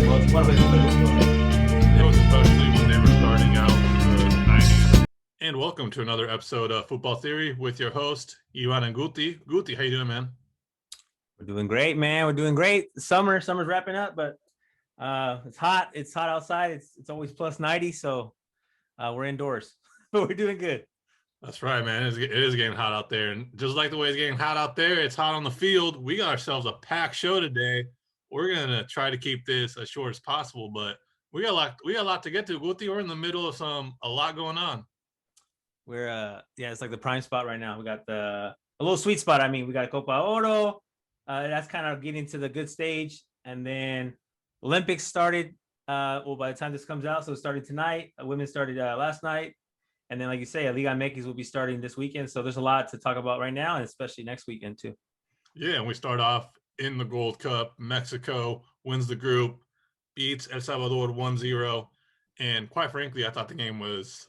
time, bro. It's one of It was especially when they were starting out in the 90s. And welcome to another episode of Football Theory with your host, Ivan and Guti. Guti, how you doing, man? We're doing great, man. We're doing great. Summer's wrapping up, but it's hot. It's hot outside. It's always plus 90, so we're indoors, but we're doing good. That's right, man. It is getting hot out there. And just like the way it's getting hot out there, it's hot on the field. We got ourselves a packed show today. We're going to try to keep this as short as possible, but we got a lot to get to. Guti, we're in the middle of a lot going on. We're it's like the prime spot right now. We got a little sweet spot. I mean, we got Copa Oro. That's kind of getting to the good stage. And then Olympics started, by the time this comes out, so it started tonight. Women started last night. And then, like you say, Liga México will be starting this weekend. So there's a lot to talk about right now, and especially next weekend, too. Yeah, and we start off in the Gold Cup. Mexico wins the group, beats El Salvador 1-0. And quite frankly, I thought the game was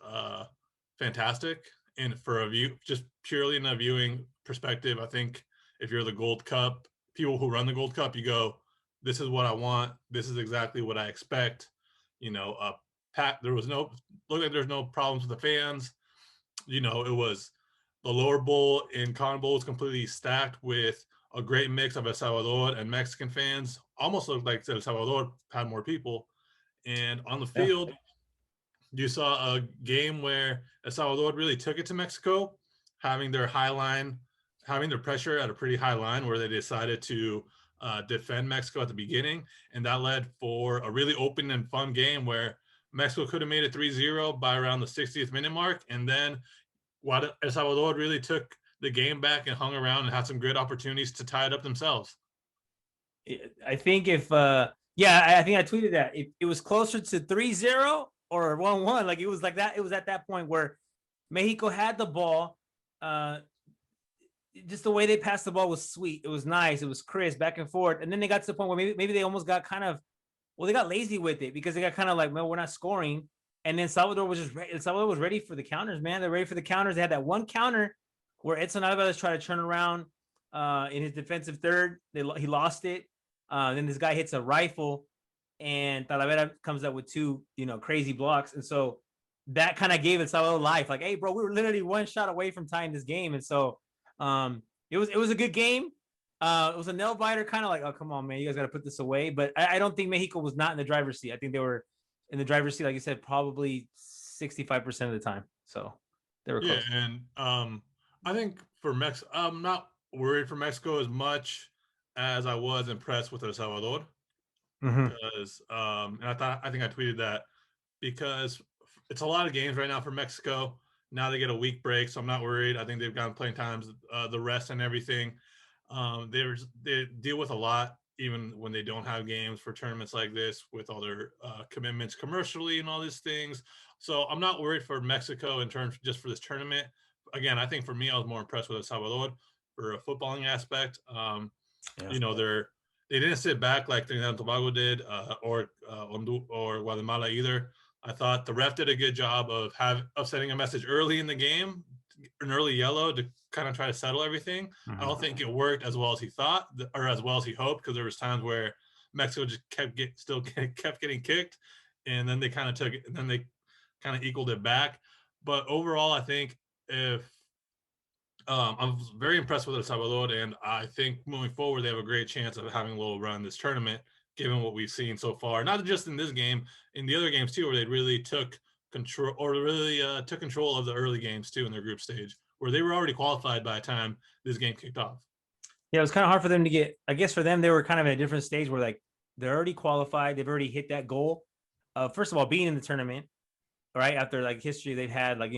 fantastic. And for just purely in a viewing perspective, I think if you're the Gold Cup, people who run the Gold Cup, you go, this is what I want. This is exactly what I expect. Looked like there's no problems with the fans. It was the lower bowl in Cotton Bowl was completely stacked with a great mix of El Salvador and Mexican fans. Almost looked like El Salvador had more people. And on the field, you saw a game where El Salvador really took it to Mexico, having their pressure at a pretty high line where they decided to defend Mexico at the beginning. And that led for a really open and fun game where Mexico could have made it 3-0 by around the 60th minute mark. And then El Salvador really took the game back and hung around and had some great opportunities to tie it up themselves. I think I think I tweeted that. If it was closer to 3-0 or 1-1, like it was like that. It was at that point where Mexico had the ball. Just the way they passed the ball was sweet. It was nice. It was crisp, back and forth. And then they got to the point where maybe they almost got they got lazy with it because they got kind of like, well, we're not scoring. And then Salvador was ready for the counters, man. They're ready for the counters. They had that one counter where Edson Alvarez tried to turn around in his defensive third. He lost it. Then this guy hits a rifle, and Talavera comes up with two, crazy blocks. And so that kind of gave El Salvador life. Like, hey, bro, we were literally one shot away from tying this game. And so it was a good game. It was a nail biter, kind of like, oh, come on, man, you guys got to put this away. But I don't think Mexico was not in the driver's seat. I think they were in the driver's seat, like you said, probably 65% of the time. So they were close. Yeah, and I think for Mexico, I'm not worried for Mexico as much as I was impressed with El Salvador. Because and I think I tweeted that because it's a lot of games right now for Mexico. Now they get a week break, so I'm not worried. I think they've gotten playing times, the rest and everything. They deal with a lot, even when they don't have games for tournaments like this, with all their commitments commercially and all these things. So I'm not worried for Mexico in terms just for this tournament. Again, I think for me, I was more impressed with El Salvador for a footballing aspect. They didn't sit back like Trinidad and Tobago did, or Guatemala either. I thought the ref did a good job of sending a message early in the game, an early yellow to kind of try to settle everything. I don't think it worked as well as he thought or as well as he hoped, because there was times where Mexico just kept getting kicked, and then they kind of took it, and then they kind of equaled it back. But overall, I think I'm very impressed with El Salvador, and I think moving forward they have a great chance of having a little run this tournament, given what we've seen so far. Not just in this game, in the other games too, where they really took control of the early games too in their group stage, where they were already qualified by the time this game kicked off. Yeah, it was kind of hard for them to get. I guess for them, they were kind of at a different stage where like they're already qualified. They've already hit that goal. First of all, being in the tournament, right after like history they've had, like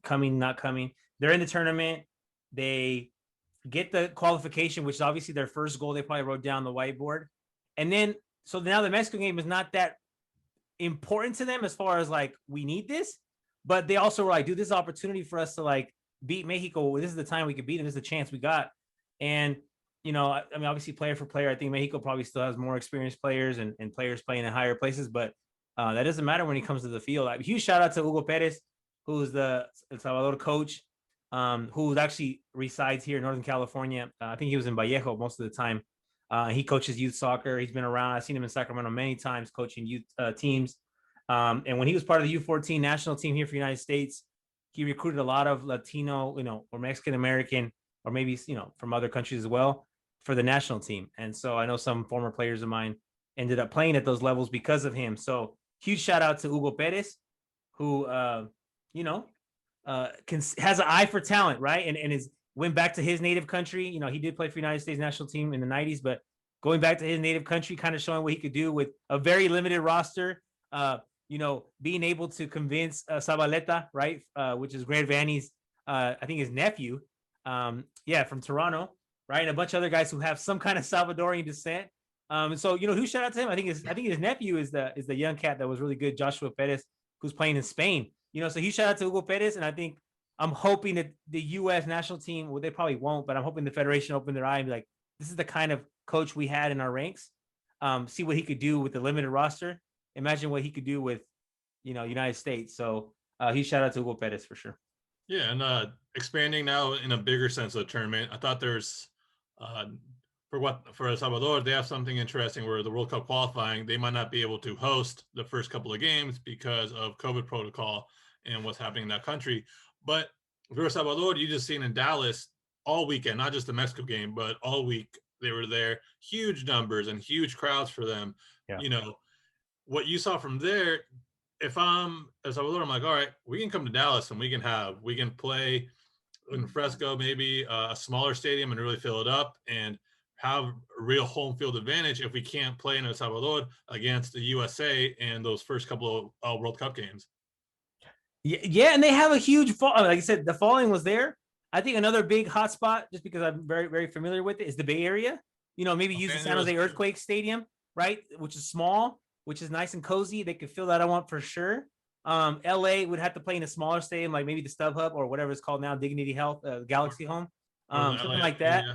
coming, not coming. They're in the tournament. They get the qualification, which is obviously their first goal. They probably wrote down the whiteboard, and then so now the Mexico game is not that important to them as far as like we need this, but they also were like, dude, this is an opportunity for us to like beat Mexico. This is the time we could beat them. This is the chance we got. And I mean, obviously player for player, I think Mexico probably still has more experienced players and players playing in higher places, but that doesn't matter when it comes to the field. Huge shout out to Hugo Perez, who's the El Salvador coach, who actually resides here in Northern California. I think he was in Vallejo most of the time. He coaches youth soccer. He's been around. I've seen him in Sacramento many times coaching youth teams. And when he was part of the U14 national team here for the United States, he recruited a lot of Latino, or Mexican American, or maybe, from other countries as well for the national team. And so I know some former players of mine ended up playing at those levels because of him. So huge shout out to Hugo Perez, who, has an eye for talent, right? And is went back to his native country. He did play for the United States national team in the 90s, but going back to his native country, kind of showing what he could do with a very limited roster. Being able to convince Zabaleta, right, which is Grant Vanny's, I think his nephew, from Toronto, right, and a bunch of other guys who have some kind of Salvadorian descent. So who shout out to him? I think his nephew is the young cat that was really good, Joshua Perez, who's playing in Spain. So he shout out to Hugo Perez, and I think I'm hoping that the U.S. national team, well, they probably won't, but I'm hoping the federation open their eye and be like, this is the kind of coach we had in our ranks. See what he could do with the limited roster. Imagine what he could do with, United States. So he shout out to Hugo Perez for sure. Yeah, and expanding now in a bigger sense of the tournament, I thought there's for El Salvador, they have something interesting where the World Cup qualifying, they might not be able to host the first couple of games because of COVID protocol and what's happening in that country. But for El Salvador, you just seen in Dallas all weekend, not just the Mexico game, but all week they were there, huge numbers and huge crowds for them. Yeah. What you saw from there, if I'm El Salvador, I'm like, all right, we can come to Dallas and we can play in Fresco, maybe a smaller stadium and really fill it up and have a real home field advantage if we can't play in El Salvador against the USA and those first couple of World Cup games. Yeah, and they have a huge fall. Like I said, the following was there. I think another big hotspot, just because I'm very, very familiar with it, is the Bay Area. Maybe use the San Jose Earthquake Stadium, right, which is small, which is nice and cozy. They could fill that I want for sure. LA would have to play in a smaller stadium, like maybe the StubHub or whatever it's called now, Dignity Health, Galaxy Home, something like that. Yeah.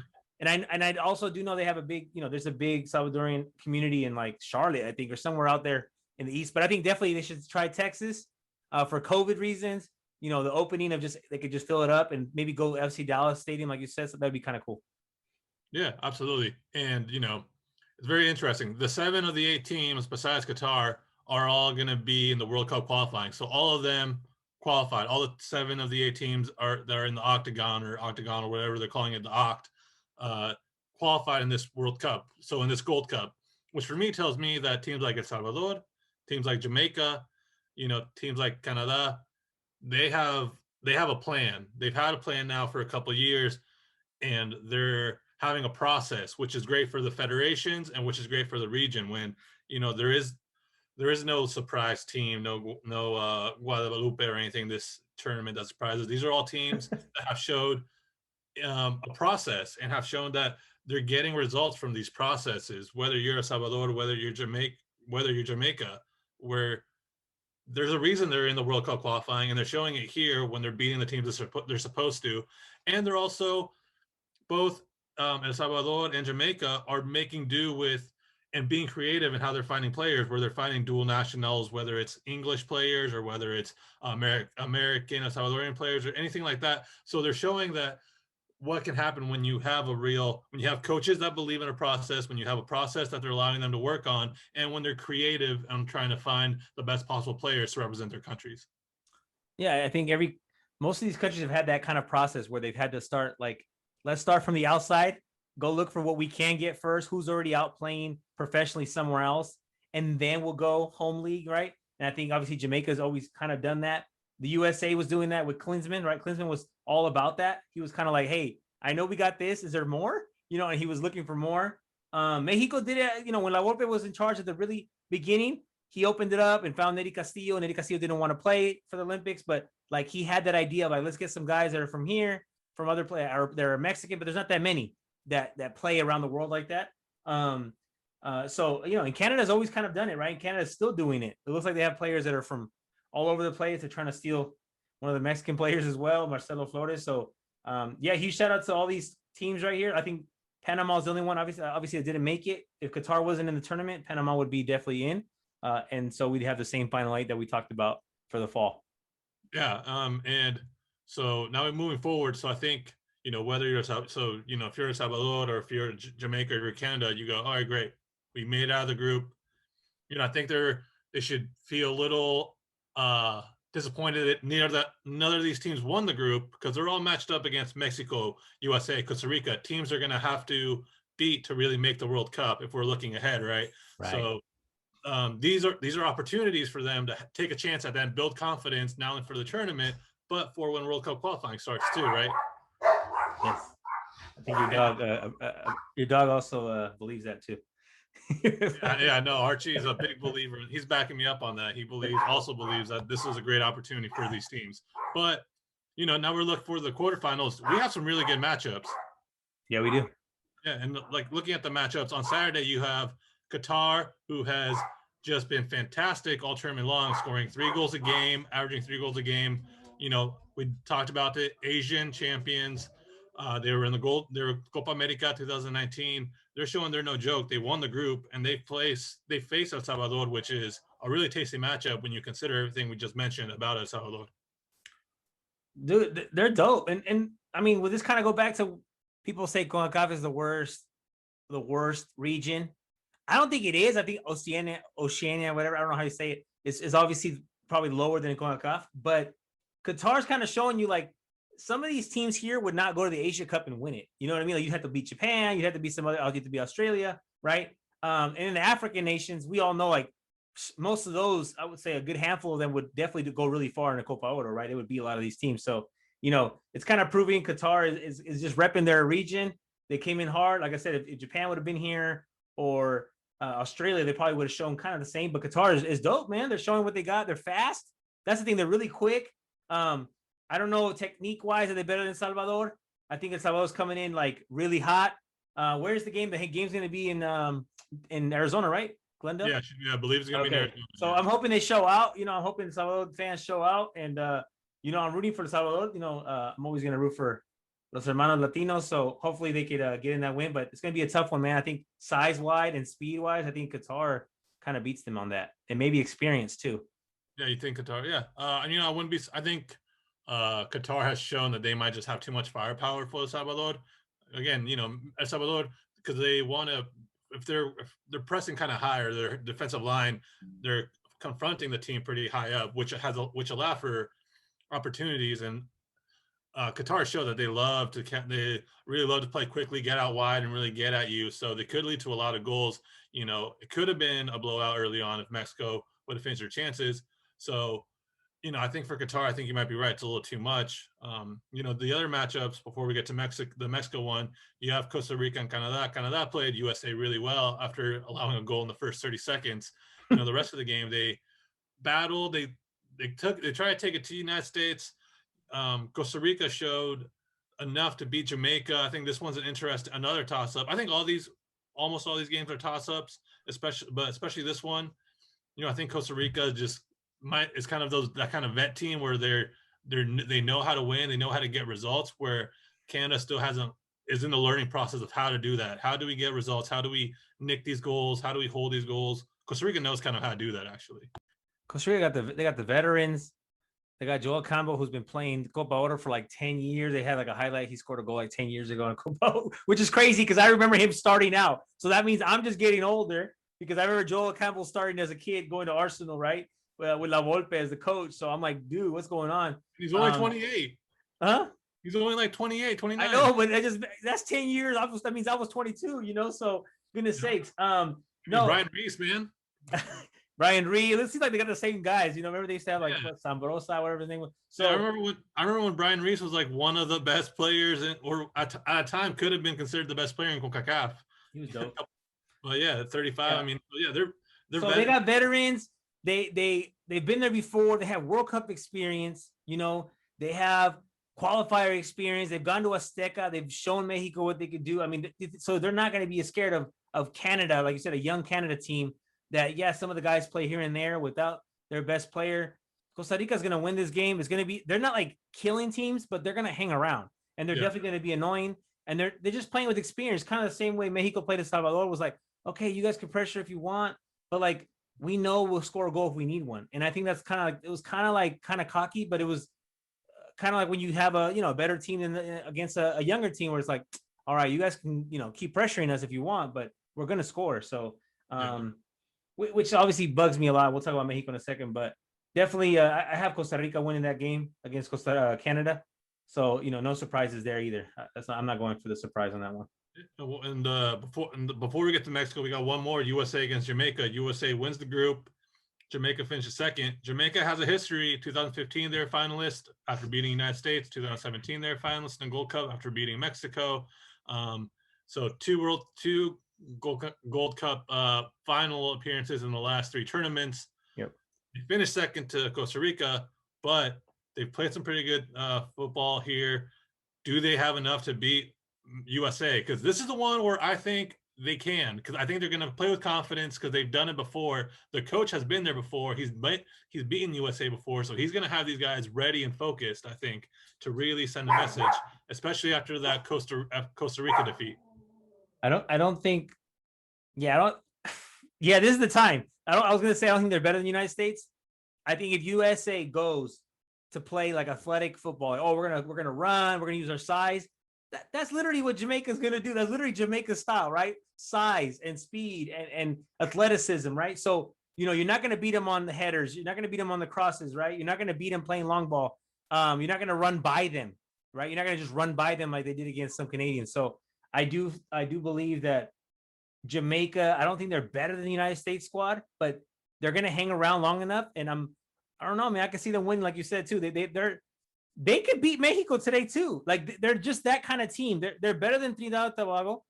And I also do know they have a big, there's a big Salvadorian community in like Charlotte, I think, or somewhere out there in the East. But I think definitely they should try Texas for COVID reasons. The opening of they could just fill it up and maybe go FC Dallas Stadium, like you said. So that'd be kind of cool. Yeah, absolutely. And, it's very interesting. The 7 of the 8 teams besides Qatar are all going to be in the World Cup qualifying. So all of them qualified. All the 7 of the 8 teams that are in the octagon or whatever they're calling it, the Oct, qualified in this World Cup. So in this Gold Cup, which for me tells me that teams like El Salvador, teams like Jamaica, teams like Canada, they have a plan. They've had a plan now for a couple of years, and they're having a process, which is great for the federations and which is great for the region. When there is no surprise team, no Guadalupe or anything this tournament that surprises. These are all teams that have showed a process and have shown that they're getting results from these processes. Whether you're El Salvador, whether you're Jamaica, where there's a reason they're in the World Cup qualifying, and they're showing it here when they're beating the teams they're supposed to, and they're also both El Salvador and Jamaica are making do with and being creative in how they're finding players, where they're finding dual nationals, whether it's English players or whether it's American, El Salvadorian players or anything like that. So they're showing that what can happen when you have coaches that believe in a process, when you have a process that they're allowing them to work on, and when they're creative and trying to find the best possible players to represent their countries. Yeah, I think most of these countries have had that kind of process where they've had to start like, let's start from the outside, go look for what we can get first, who's already out playing professionally somewhere else, and then we'll go home league, right? And I think obviously Jamaica's always kind of done that. The USA was doing that with Klinsmann, right? Klinsmann was all about that. He was kind of like, hey, I know we got this. Is there more? And he was looking for more. Mexico did it, when La Volpe was in charge at the really beginning, he opened it up and found Neri Castillo. Neri Castillo didn't want to play for the Olympics, but like he had that idea of like, let's get some guys that are from here, from other players, they're Mexican, but there's not that many that play around the world like that. So, and Canada's always kind of done it, right? Canada's still doing it. It looks like they have players that are from all over the place. They're trying to steal one of the Mexican players as well, Marcelo Flores. So, huge shout out to all these teams right here. I think Panama is the only one, obviously it didn't make it. If Qatar wasn't in the tournament, Panama would be definitely in. And so we'd have the same final 8 that we talked about for the fall. Yeah. And so now we're moving forward. So I think, whether you're so if you're in Salvador or if you're Jamaica or you're Canada, you go, all right, great, we made it out of the group. I think they should feel a little disappointed that none of these teams won the group, because they're all matched up against Mexico, USA, Costa Rica. Teams are going to have to beat to really make the World Cup if we're looking ahead, right? So these are opportunities for them to take a chance at that, build confidence not only for the tournament but for when World Cup qualifying starts too, right? Yes, I think your dog also believes that too. Yeah, no, Archie is a big believer. He's backing me up on that. He also believes that this is a great opportunity for these teams. But now we're looking for the quarterfinals. We have some really good matchups. Yeah, we do. Yeah, and like looking at the matchups on Saturday, you have Qatar, who has just been fantastic all tournament long, scoring 3 goals a game, averaging 3 goals a game. We talked about the Asian champions. They were Copa America 2019. They're showing they're no joke. They won the group, and they face El Salvador, which is a really tasty matchup when you consider everything we just mentioned about El Salvador. Dude, they're dope. And I mean, will this kind of go back to people say CONCACAF is the worst region? I don't think it is. I think Oceania, whatever, I don't know how you say it, is obviously probably lower than CONCACAF. But Qatar's kind of showing you like some of these teams here would not go to the Asia Cup and win it. You know what I mean? Like you'd have to beat Japan, you'd have to beat some other, you'd have to beat Australia, right? And in the African nations, we all know like most of those, I would say a good handful of them would definitely go really far in the Copa Oro, right? It would be a lot of these teams. So, it's kind of proving Qatar is just repping their region. They came in hard. Like I said, if Japan would have been here or Australia, they probably would have shown kind of the same. But Qatar is dope, man. They're showing what they got. They're fast. That's the thing. They're really quick. I don't know, technique-wise, are they better than Salvador? I think El Salvador's coming in like really hot. Where's the game? The game's going to be in Arizona, right? Glendale? Yeah, I believe it's going to be in Arizona. So I'm hoping they show out. I'm hoping Salvador fans show out. And, I'm rooting for El Salvador. I'm always going to root for Los Hermanos Latinos. So hopefully they could get in that win. But it's going to be a tough one, man. I think size-wise and speed-wise, I think Qatar kind of beats them on that. And maybe experience, too. Yeah, you think Qatar? Yeah. I wouldn't be – I think Qatar has shown that they might just have too much firepower for El Salvador. Again, El Salvador, because they want to – if they're pressing kind of higher, their defensive line, they're confronting the team pretty high up, which allow for opportunities. And Qatar showed that they really love to play quickly, get out wide, and really get at you. So they could lead to a lot of goals. It could have been a blowout early on if Mexico would have finished their chances. So, I think for Qatar, I think you might be right. It's a little too much. The other matchups before we get to the Mexico one, you have Costa Rica and Canada. Canada played USA really well after allowing a goal in the first 30 seconds. The rest of the game, they battled. They tried to take it to the United States. Costa Rica showed enough to beat Jamaica. I think this one's another toss-up. I think almost all these games are toss-ups, especially this one. I think Costa Rica is kind of that kind of vet team where they know how to win, they know how to get results, where Canada still is in the learning process of how to do that. How do we get results? How do we nick these goals? How do we hold these goals? Costa Rica knows kind of how to do that, actually. Costa Rica they got the veterans. They got Joel Campbell, who's been playing Copa Oro for like 10 years. They had like a highlight. He scored a goal like 10 years ago in Copa Oro, which is crazy because I remember him starting out. So that means I'm just getting older because I remember Joel Campbell starting as a kid going to Arsenal, right? With La Volpe as the coach. So I'm like, dude, what's going on? He's only 28. Huh? He's only like 28, 29. I know, but that's 10 years. That means I was 22, so goodness sakes. No. Brian Reese, man. Brian Reese. It seems like they got the same guys. Remember they used to have like Sambrosa, whatever his name was. So I remember when Brian Reese was like one of the best players or at a time could have been considered the best player in CONCACAF. He was dope. Well, yeah, at 35. Yeah. I mean, they're so they got veterans. They've been there before. They have World Cup experience. They have qualifier experience. They've gone to Azteca. They've shown Mexico what they could do. I mean, so they're not going to be scared of Canada, like you said, a young Canada team that, some of the guys play here and there without their best player. Costa Rica is going to win this game. It's going to be, they're not like killing teams, but they're going to hang around and they're definitely going to be annoying. And they're just playing with experience, kind of the same way Mexico played El Salvador. Was like, okay, you guys can pressure if you want, but like, we know we'll score a goal if we need one. And I think that's kind of like, it was kind of cocky, but it was kind of like when you have a a better team against a younger team where it's like, all right, you guys can keep pressuring us if you want, but we're gonna score. So which obviously bugs me a lot. We'll talk about Mexico in a second, but definitely I have Costa Rica winning that game against Canada. So no surprises there either. I'm not going for the surprise on that one. And before we get to Mexico, we got one more: USA against Jamaica. USA wins the group. Jamaica finishes second. Jamaica has a history. 2015, they're finalists after beating United States. 2017, they're finalists in the Gold Cup after beating Mexico. So two Gold Cup final appearances in the last 3 tournaments. Yep. They finished second to Costa Rica, but they've played some pretty good football here. Do they have enough to beat USA? Because this is the one where I think they can, because I think they're going to play with confidence because they've done it before. The coach has been there before. He's beaten USA before, so he's going to have these guys ready and focused, I think, to really send a message, especially after that Costa Rica defeat. I don't think. Yeah, this is the time. I was going to say I don't think they're better than the United States. I think if USA goes to play like athletic football, like, we're gonna run, we're gonna use our size. That's literally what Jamaica's going to do. That's literally Jamaica's style, right? Size and speed and athleticism, right? So, you're not going to beat them on the headers. You're not going to beat them on the crosses, right? You're not going to beat them playing long ball. You're not going to run by them, right? You're not going to just run by them like they did against some Canadians. So I do believe that Jamaica, I don't think they're better than the United States squad, but they're going to hang around long enough. And I don't know, man, I can see them win, like you said, too. They could beat Mexico today too. Like they're just that kind of team. They're better than Trinidad and Tobago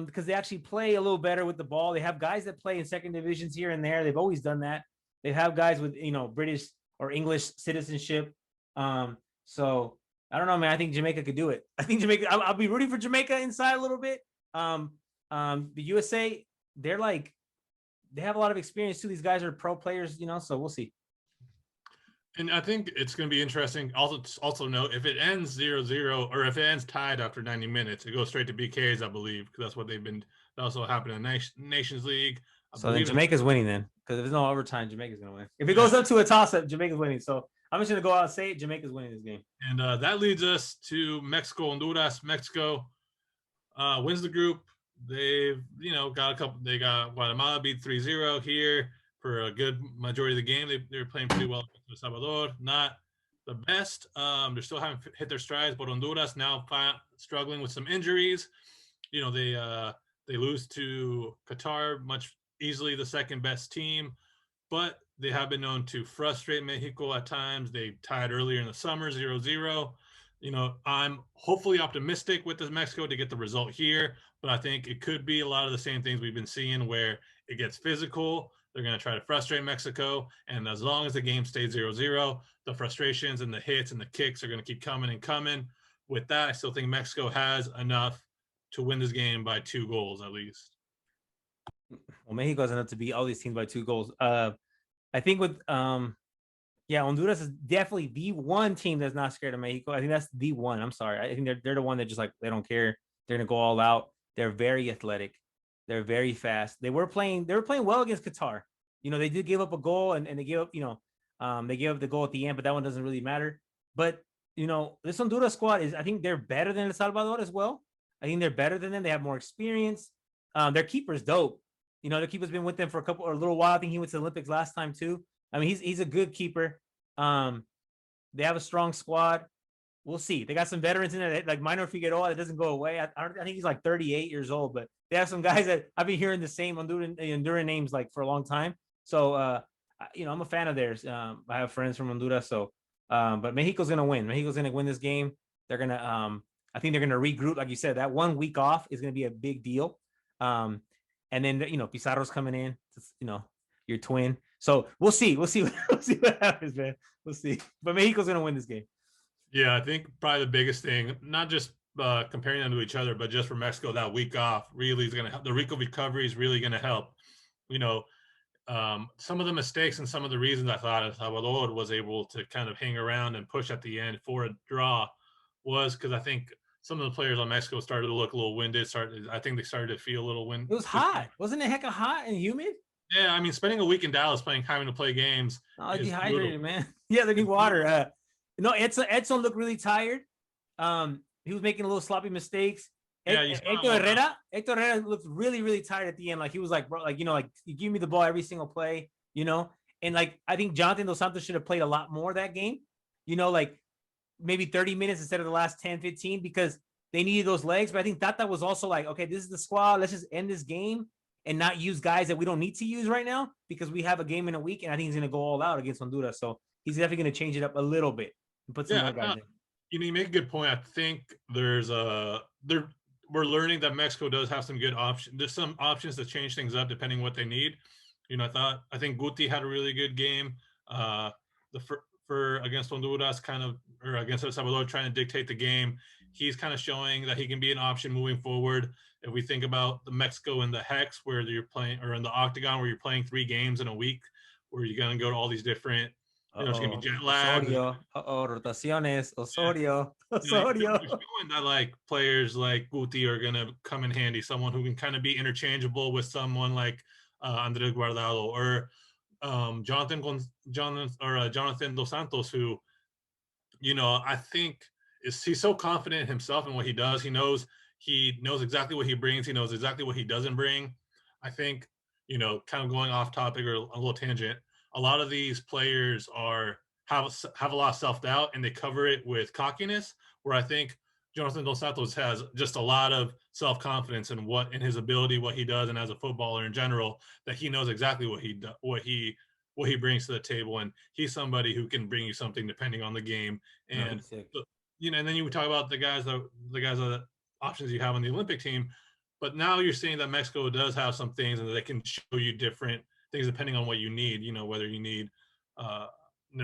because they actually play a little better with the ball. They have guys that play in second divisions here and there. They've always done that. They have guys with British or English citizenship. So I don't know, man. I think Jamaica could do it. I think Jamaica. I'll be rooting for Jamaica inside a little bit. The USA, they have a lot of experience too. These guys are pro players, so we'll see. And I think it's going to be interesting. Also note, if it ends 0-0 or if it ends tied after 90 minutes, it goes straight to BKs, I believe, because that's what they've been. That also happened in Nations League. So then Jamaica's winning then, because if there's no overtime, Jamaica's going to win. If it goes up to a toss-up, Jamaica's winning. So I'm just going to go out and say it, Jamaica's winning this game. And that leads us to Mexico, Honduras. Mexico wins the group. They've got a couple. They got Guatemala beat 3-0 here. For a good majority of the game, they were playing pretty well against El Salvador. Not the best. They still haven't hit their strides, but Honduras now struggling with some injuries. They lose to Qatar, much easily the second best team, but they have been known to frustrate Mexico at times. They tied earlier in the summer, 0-0. I'm hopefully optimistic with this Mexico to get the result here, but I think it could be a lot of the same things we've been seeing where it gets physical. They're going to try to frustrate Mexico. And as long as the game stays 0-0, the frustrations and the hits and the kicks are going to keep coming and coming. With that, I still think Mexico has enough to win this game by 2 goals at least. Well, Mexico has enough to beat all these teams by 2 goals. I think with, Honduras is definitely the one team that's not scared of Mexico. I think that's the one. I'm sorry. I think they're the one that just they don't care. They're going to go all out. They're very athletic. They're very fast. They were playing well against Qatar. They did give up a goal and they gave up, they gave up the goal at the end, but that one doesn't really matter. But, this Honduras squad I think they're better than El Salvador as well. I think they're better than them. They have more experience. Their keeper's dope. Their keeper's been with them for a little while. I think he went to the Olympics last time too. I mean, he's a good keeper. They have a strong squad. We'll see. They got some veterans in there, like Minor Figueroa, that doesn't go away. I think he's like 38 years old, but they have some guys that I've been hearing the same Honduran names like for a long time. So, I'm a fan of theirs. I have friends from Honduras. So, but Mexico's going to win. Mexico's going to win this game. They're going to, I think they're going to regroup. Like you said, that 1 week off is going to be a big deal. And then, Pizarro's coming in, your twin. So we'll see. We'll see what happens, man. We'll see. But Mexico's going to win this game. Yeah, I think probably the biggest thing, not just comparing them to each other, but just for Mexico, that week off really is going to help. The recovery is really going to help. Some of the mistakes and some of the reasons I thought El Salvador was able to kind of hang around and push at the end for a draw was because I think some of the players on Mexico started to look a little winded. I think they started to feel a little winded. It was hot. Wasn't it hecka hot and humid? Yeah, I mean, spending a week in Dallas having to play games. Oh, dehydrated, man. Yeah, they need water. No, Edson looked really tired. He was making a little sloppy mistakes. Yeah, you saw Hector Herrera looked really, really tired at the end. Like he was like, bro, like, you know, like you give me the ball every single play, you know? And like, I think Jonathan Dos Santos should have played a lot more that game, you know, like maybe 30 minutes instead of the last 10, 15, because they needed those legs. But I think Tata was also like, okay, this is the squad. Let's just end this game and not use guys that we don't need to use right now because we have a game in a week. And I think he's going to go all out against Honduras. So he's definitely going to change it up a little bit and put some more guys in. You know, you make a good point. I think there's we're learning that Mexico does have some good options. There's some options to change things up depending what they need. You know, I think Guti had a really good game. For against Honduras, or against El Salvador, trying to dictate the game. He's kind of showing that he can be an option moving forward. If we think about the Mexico and the Hex, where you're playing, or in the Octagon, where you're playing 3 games in a week, where you're going to go to all these different, you know, it's going to be jet lag. Rotaciones, Osorio, yeah. Osorio. Showing that like players like Guti are going to come in handy. Someone who can kind of be interchangeable with someone like Andres Guardado or Jonathan Dos Santos, who, you know, I think he's so confident in himself and what he does. He knows exactly what he brings. He knows exactly what he doesn't bring. I think, you know, kind of going off topic or a little tangent, a lot of these players have a lot of self-doubt and they cover it with cockiness, where I think Jonathan Dos Santos has just a lot of self-confidence in his ability, what he does, and as a footballer in general, that he knows exactly what he brings to the table, and he's somebody who can bring you something depending on the game. And you know, and then you talk about the guys that options you have on the Olympic team, but now you're seeing that Mexico does have some things and they can show you different things depending on what you need. You know, whether you need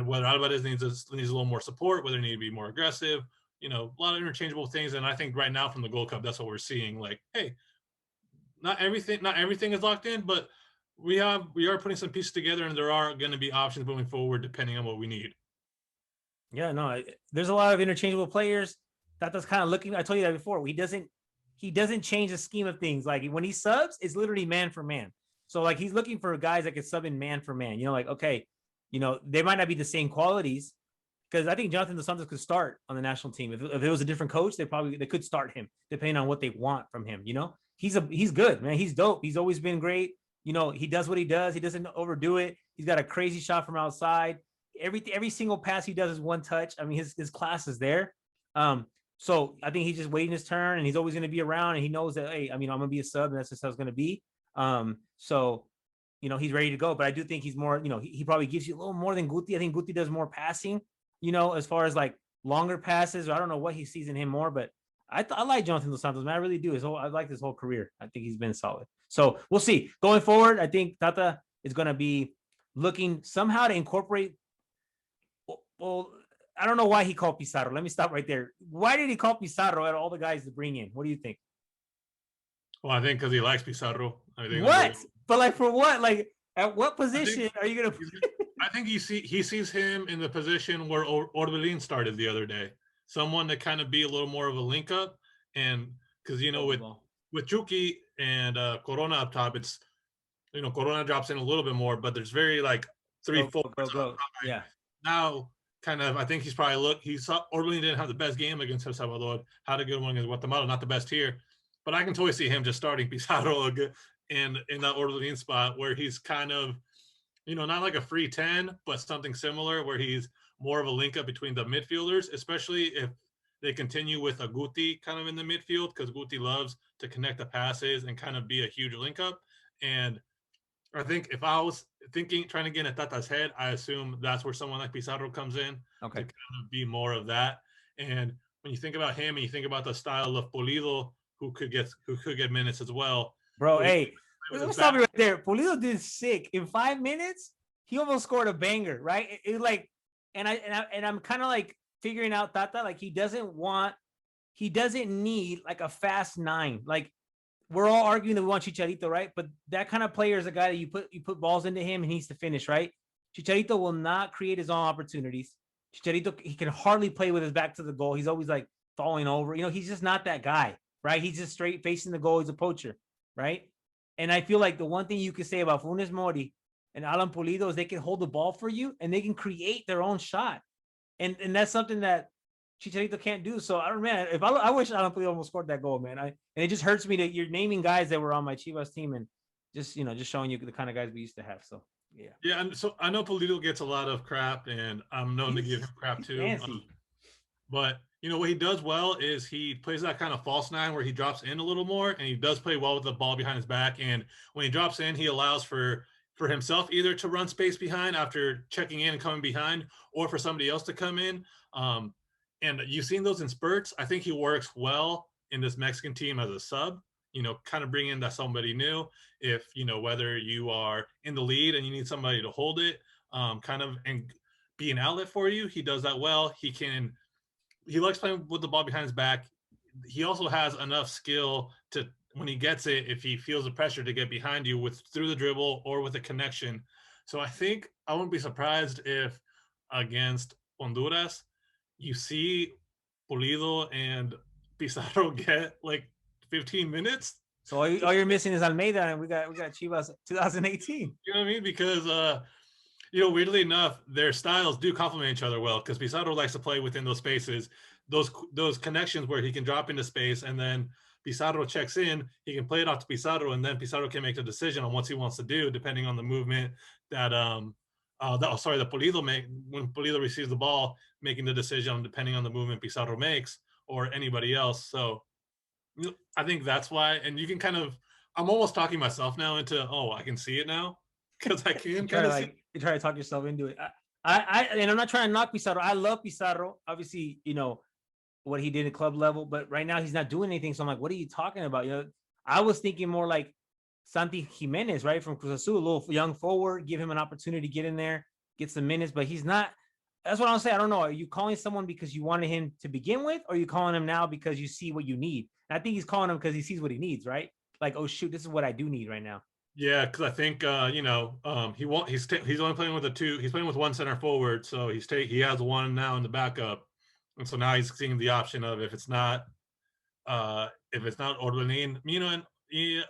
whether Alvarez needs a little more support, whether you need to be more aggressive. You know, a lot of interchangeable things. And I think right now from the Gold Cup, that's what we're seeing. Like, hey, not everything is locked in, but we are putting some pieces together, and there are going to be options moving forward depending on what we need. Yeah, no, there's a lot of interchangeable players. That's kind of looking. I told you that before. He doesn't change the scheme of things. Like when he subs, it's literally man for man. So like he's looking for guys that can sub in man for man. You know, like okay, you know, they might not be the same qualities, because I think Jonathan Dos Santos could start on the national team. If it was a different coach, they could start him depending on what they want from him. You know, he's good, man. He's dope. He's always been great. You know, he does what he does. He doesn't overdo it. He's got a crazy shot from outside. Every single pass he does is one touch. I mean, his class is there. So I think he's just waiting his turn, and he's always going to be around, and he knows that, hey, I mean, I'm going to be a sub, and that's just how it's going to be. So, you know, he's ready to go. But I do think he's more, you know, he probably gives you a little more than Guti. I think Guti does more passing, you know, as far as like longer passes. Or I don't know what he sees in him more, but I like Jonathan Dos Santos, man. I really do. I like his whole career. I think he's been solid. So we'll see. Going forward, I think Tata is going to be looking somehow to incorporate. Well, I don't know why he called Pizarro. Let me stop right there. Why did he call Pizarro out of all the guys to bring in? What do you think? Well, I think because he likes Pizarro. What? But like for what? Like at what position are you gonna? I think he sees him in the position where Orbelin started the other day. Someone to kind of be a little more of a link up, and because you know with Chucky and Corona up top, it's, you know, Corona drops in a little bit more, but there's very like 3-4. Yeah. Now, kind of, I think he's probably he saw Orbelin didn't have the best game against El Salvador. Had a good one against Guatemala, not the best here, but I can totally see him just starting Pizarro in that Orbelin spot where he's kind of, you know, not like a free 10, but something similar where he's more of a link up between the midfielders, especially if they continue with a Guti kind of in the midfield, because Guti loves to connect the passes and kind of be a huge link up. And I think if I was trying to get in Tata's head, I assume that's where someone like Pizarro comes in to kind of be more of that. And when you think about him and you think about the style of Pulido, who could get minutes as well. Bro, hey, let's stop you right there. Pulido did sick. In 5 minutes, he almost scored a banger, right? It like, and I'm kind of like figuring out Tata, like he doesn't need like a fast 9. Like we're all arguing that we want Chicharito, right? But that kind of player is a guy that you put balls into him and he needs to finish, right? Chicharito will not create his own opportunities. Chicharito, he can hardly play with his back to the goal. He's always like falling over. You know, he's just not that guy, right? He's just straight facing the goal. He's a poacher, right? And I feel like the one thing you can say about Funes Mori and Alan Pulido is they can hold the ball for you and they can create their own shot. and that's something that Chicharito can't do. So I don't, man. If I wish Alan Pulido almost scored that goal, man. And it just hurts me that you're naming guys that were on my Chivas team and just just showing you the kind of guys we used to have. So yeah. Yeah, and so I know Polito gets a lot of crap, and I'm known to give him crap He's too. fancy. But what he does well is he plays that kind of false nine where he drops in a little more, and he does play well with the ball behind his back. And when he drops in, he allows for himself either to run space behind after checking in and coming behind, or for somebody else to come in. And you've seen those in spurts. I think he works well in this Mexican team as a sub. Kind of bring in that somebody new. If whether you are in the lead and you need somebody to hold it, kind of and be an outlet for you, he does that well. He likes playing with the ball behind his back. He also has enough skill to, when he gets it, if he feels the pressure, to get behind you through the dribble or with a connection. So I think I wouldn't be surprised if against Honduras you see Pulido and Pizarro get like 15 minutes. So all you're missing is Almeida, and we got Chivas 2018. You know what I mean? Because weirdly enough, their styles do complement each other well, because Pizarro likes to play within those spaces, those connections where he can drop into space, and then Pizarro checks in, he can play it off to Pizarro, and then Pizarro can make a decision on what he wants to do depending on the movement that Pulido when Pulido receives the ball, making the decision depending on the movement Pizarro makes or anybody else. So I think that's why, and you can I'm almost talking myself now into, I can see it now, because I can you try to talk yourself into it. And I'm not trying to knock Pizarro. I love Pizarro. Obviously, what he did at club level, but right now he's not doing anything. So I'm like, what are you talking about? I was thinking more like Santi Jimenez, right, from Cruz Azul, a little young forward, give him an opportunity to get in there, get some minutes, but he's not. That's what I'll say. I don't know. Are you calling someone because you wanted him to begin with, or are you calling him now because you see what you need? And I think he's calling him because he sees what he needs, right? Like, oh shoot, this is what I do need right now. Yeah, because I think he's only playing with he's playing with one center forward, so he has one now in the backup, and so now he's seeing the option of if it's not Orbelin, and it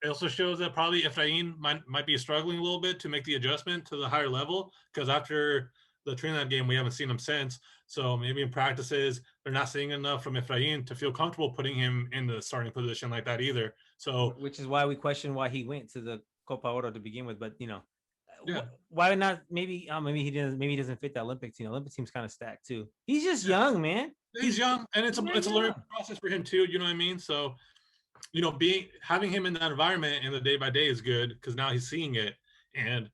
also shows that probably Efrain might be struggling a little bit to make the adjustment to the higher level, because after the Trinidad game we haven't seen him since. So maybe in practices they're not seeing enough from Efrain to feel comfortable putting him in the starting position like that either. So which is why we question why he went to the Copa Oro to begin with. But yeah. Why not? Maybe he doesn't fit the Olympic team. Olympic team's kind of stacked too. He's just young, man. He's young, and it's a learning process for him too. You know what I mean? So having him in that environment in the day by day is good, because now he's seeing it, and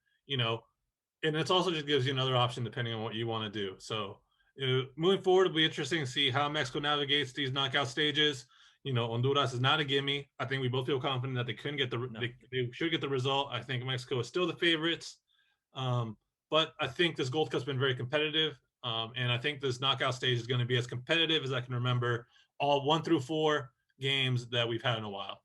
and it's also just gives you another option depending on what you want to do. So moving forward, it'll be interesting to see how Mexico navigates these knockout stages. Honduras is not a gimme. I think we both feel confident that they should get the result. I think Mexico is still the favorites, but I think this Gold Cup's been very competitive, and I think this knockout stage is going to be as competitive as I can remember all 1 through 4 games that we've had in a while.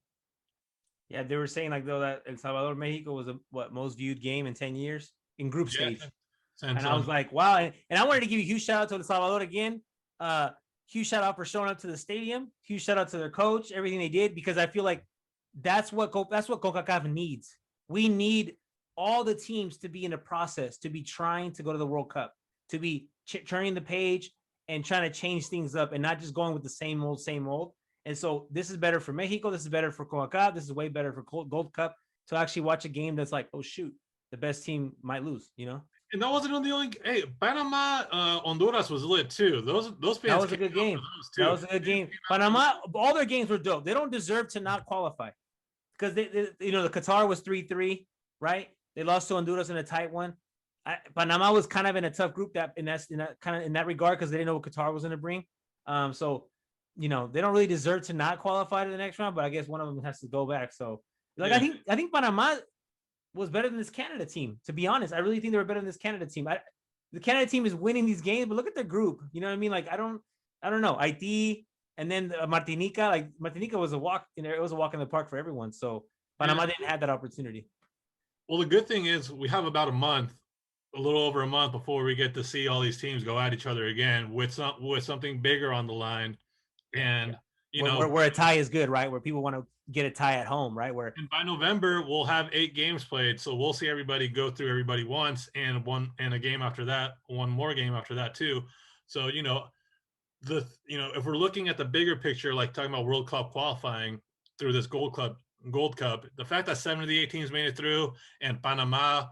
Yeah, they were saying though that El Salvador Mexico was most viewed game in 10 years in group stage. And I was like, wow. And I wanted to give you a huge shout out to El Salvador again. Huge shout out for showing up to the stadium. Huge shout out to their coach, everything they did, because I feel like that's what CONCACAF needs. We need all the teams to be in the process, to be trying to go to the World Cup, to be turning the page and trying to change things up, and not just going with the same old. And so this is better for Mexico. This is better for CONCACAF. This is way better for Gold Cup, to actually watch a game that's like, oh shoot, the best team might lose, And that wasn't the only. Hey, Panama, Honduras was lit too. Those fans. That was a good game. That was a good game. Panama, all their games were dope. They don't deserve to not qualify, because the Qatar was 3-3, right? They lost to Honduras in a tight one. Panama was kind of in a tough group in that regard, because they didn't know what Qatar was going to bring. So they don't really deserve to not qualify to the next round, but I guess one of them has to go back. So I think Panama was better than this Canada team, to be honest. I really think they were better than this Canada team. The Canada team is winning these games, but look at their group. You know what I mean? Like, I don't know. Haiti, and then Martinica. Like, Martinica was a walk in there. It was a walk in the park for everyone. So Panama didn't have that opportunity. Well, the good thing is we have about a little over a month before we get to see all these teams go at each other again with something bigger on the line. And where a tie is good, right? Where people want to get a tie at home, right? And by November we'll have 8 games played, so we'll see everybody go through everybody once, and a game after that, one more game after that too. So, if we're looking at the bigger picture, like talking about World Cup qualifying through this Gold Cup, the fact that 7 of the 8 teams made it through and Panama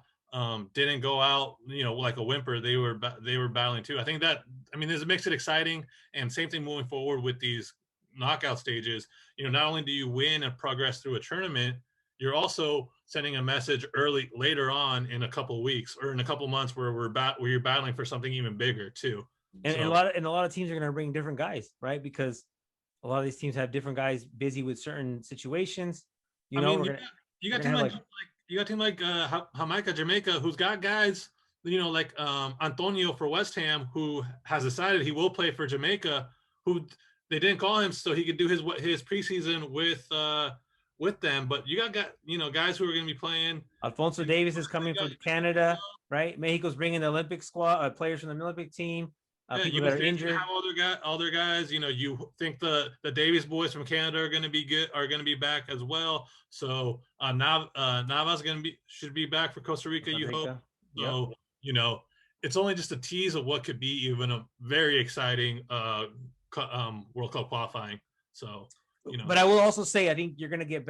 didn't go out, like a whimper. They were battling too. I think that, this makes it exciting. And same thing moving forward with these knockout stages. Not only do you win and progress through a tournament, you're also sending a message later on in a couple of weeks or in a couple of months where where you're battling for something even bigger too. And, So, and a lot of teams are going to bring different guys, right? Because a lot of these teams have different guys busy with certain situations. You got a team like Jamaica, Jamaica, who's got guys, like Antonio for West Ham, who has decided he will play for Jamaica, who they didn't call him so he could do his preseason with them. But you got guys who are going to be playing. Alfonso Davis is coming from Canada, right? Mexico's bringing the Olympic squad, players from the Olympic team. People that are injured. Have all their guys. You think the Davies boys from Canada are going to be back as well. So Navas should be back for Costa Rica. You hope. So it's only just a tease of what could be even a very exciting World Cup qualifying. So But I will also say I think you're going to get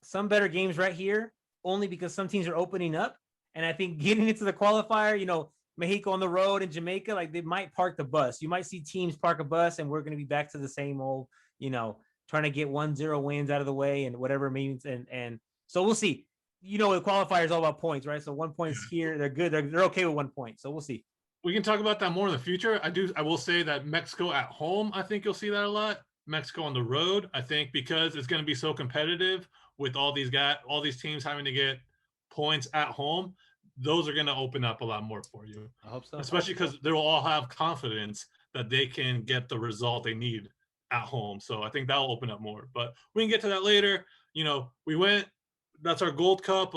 some better games right here, only because some teams are opening up, and I think getting into the qualifier, Mexico on the road in Jamaica, like they might park the bus. You might see teams park a bus, and we're going to be back to the same old, trying to get 1-0 wins out of the way and whatever it means. And so we'll see. The qualifier is all about points, right? So 1 point's here. They're good. They're okay with 1 point. So we'll see. We can talk about that more in the future. I will say that Mexico at home, I think you'll see that a lot. Mexico on the road, I think, because it's going to be so competitive with all these teams having to get points at home. Those are going to open up a lot more for you. I hope so. Especially because they will all have confidence that they can get the result they need at home. So I think that'll open up more. But we can get to that later. That's our Gold Cup.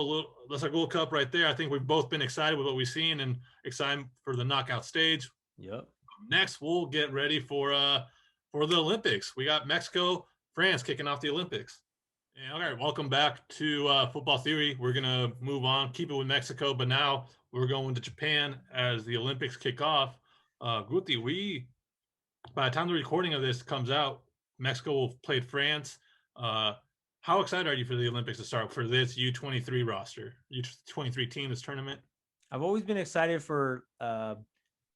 That's our Gold Cup right there. I think we've both been excited with what we've seen and excited for the knockout stage. Yep. Next, we'll get ready for the Olympics. We got Mexico, France kicking off the Olympics. All right, welcome back to Football Theory. We're going to move on, keep it with Mexico, but now we're going to Japan as the Olympics kick off. Guti, by the time the recording of this comes out, Mexico will play France. How excited are you for the Olympics to start for this U23 roster, U23 team, this tournament? I've always been excited for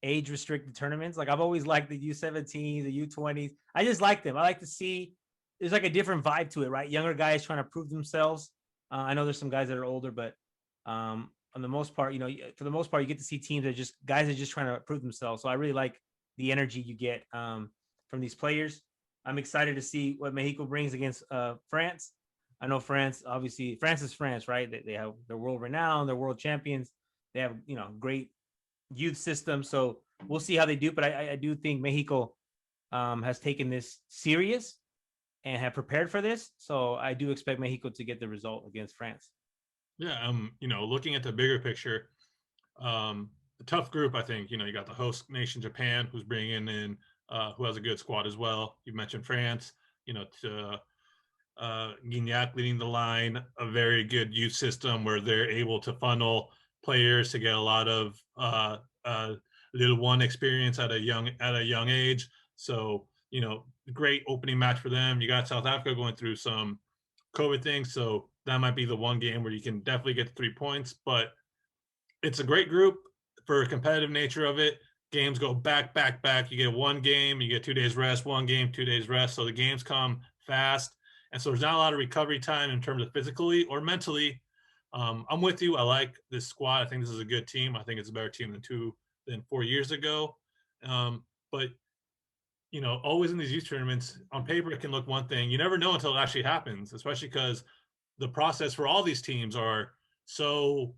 age-restricted tournaments. Like I've always liked the U17, the U20s. I just like them. I like to see there's like a different vibe to it, right? Younger guys trying to prove themselves. I know there's some guys that are older, but on the most part, for the most part, you get to see teams that guys are just trying to prove themselves. So I really like the energy you get from these players. I'm excited to see what Mexico brings against France. I know France is France, right? They're world renowned, they're world champions. They have, great youth system. So we'll see how they do. But I do think Mexico has taken this serious and have prepared for this. So I do expect Mexico to get the result against France. Yeah, looking at the bigger picture, a tough group, I think. You got the host nation, Japan, who's bringing in, who has a good squad as well. You mentioned France, to Gignac leading the line, a very good youth system where they're able to funnel players to get a lot of little one experience at a young age. So, great opening match for them. You got South Africa going through some COVID things, so that might be the one game where you can definitely get 3 points. But it's a great group for a competitive nature of it. Games go back. You get one game, you get 2 days rest, 1 game, 2 days rest. So the games come fast. And so there's not a lot of recovery time in terms of physically or mentally. I'm with you. I like this squad. I think this is a good team. I think it's a better team than 4 years ago. But always in these youth tournaments, on paper, it can look one thing. You never know until it actually happens, especially because the process for all these teams are so,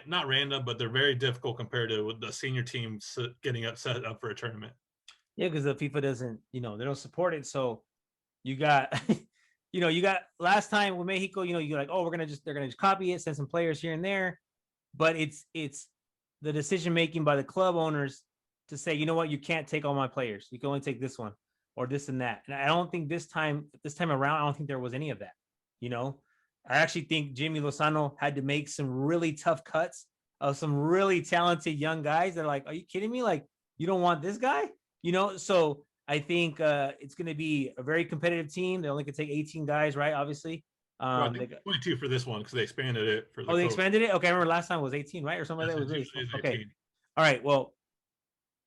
not random, but they're very difficult compared to the senior teams getting set up for a tournament. Yeah, because the FIFA doesn't, they don't support it. So you got, you got last time with Mexico, you're like, oh, they're going to just copy it, send some players here and there. But it's the decision making by the club owners to say, you know what, you can't take all my players. You can only take this one or this and that. And I don't think this time around, I don't think there was any of that. I actually think Jimmy Lozano had to make some really tough cuts of some really talented young guys. They're like, are you kidding me? Like, You don't want this guy, So I think it's going to be a very competitive team. They only can take 18 guys, right? Obviously. Well, I think 22 for this one because they expanded it for the They COVID. expanded it. Okay, I remember last time was 18, right, or something like that. It was really Usually is okay. 18. All right, well,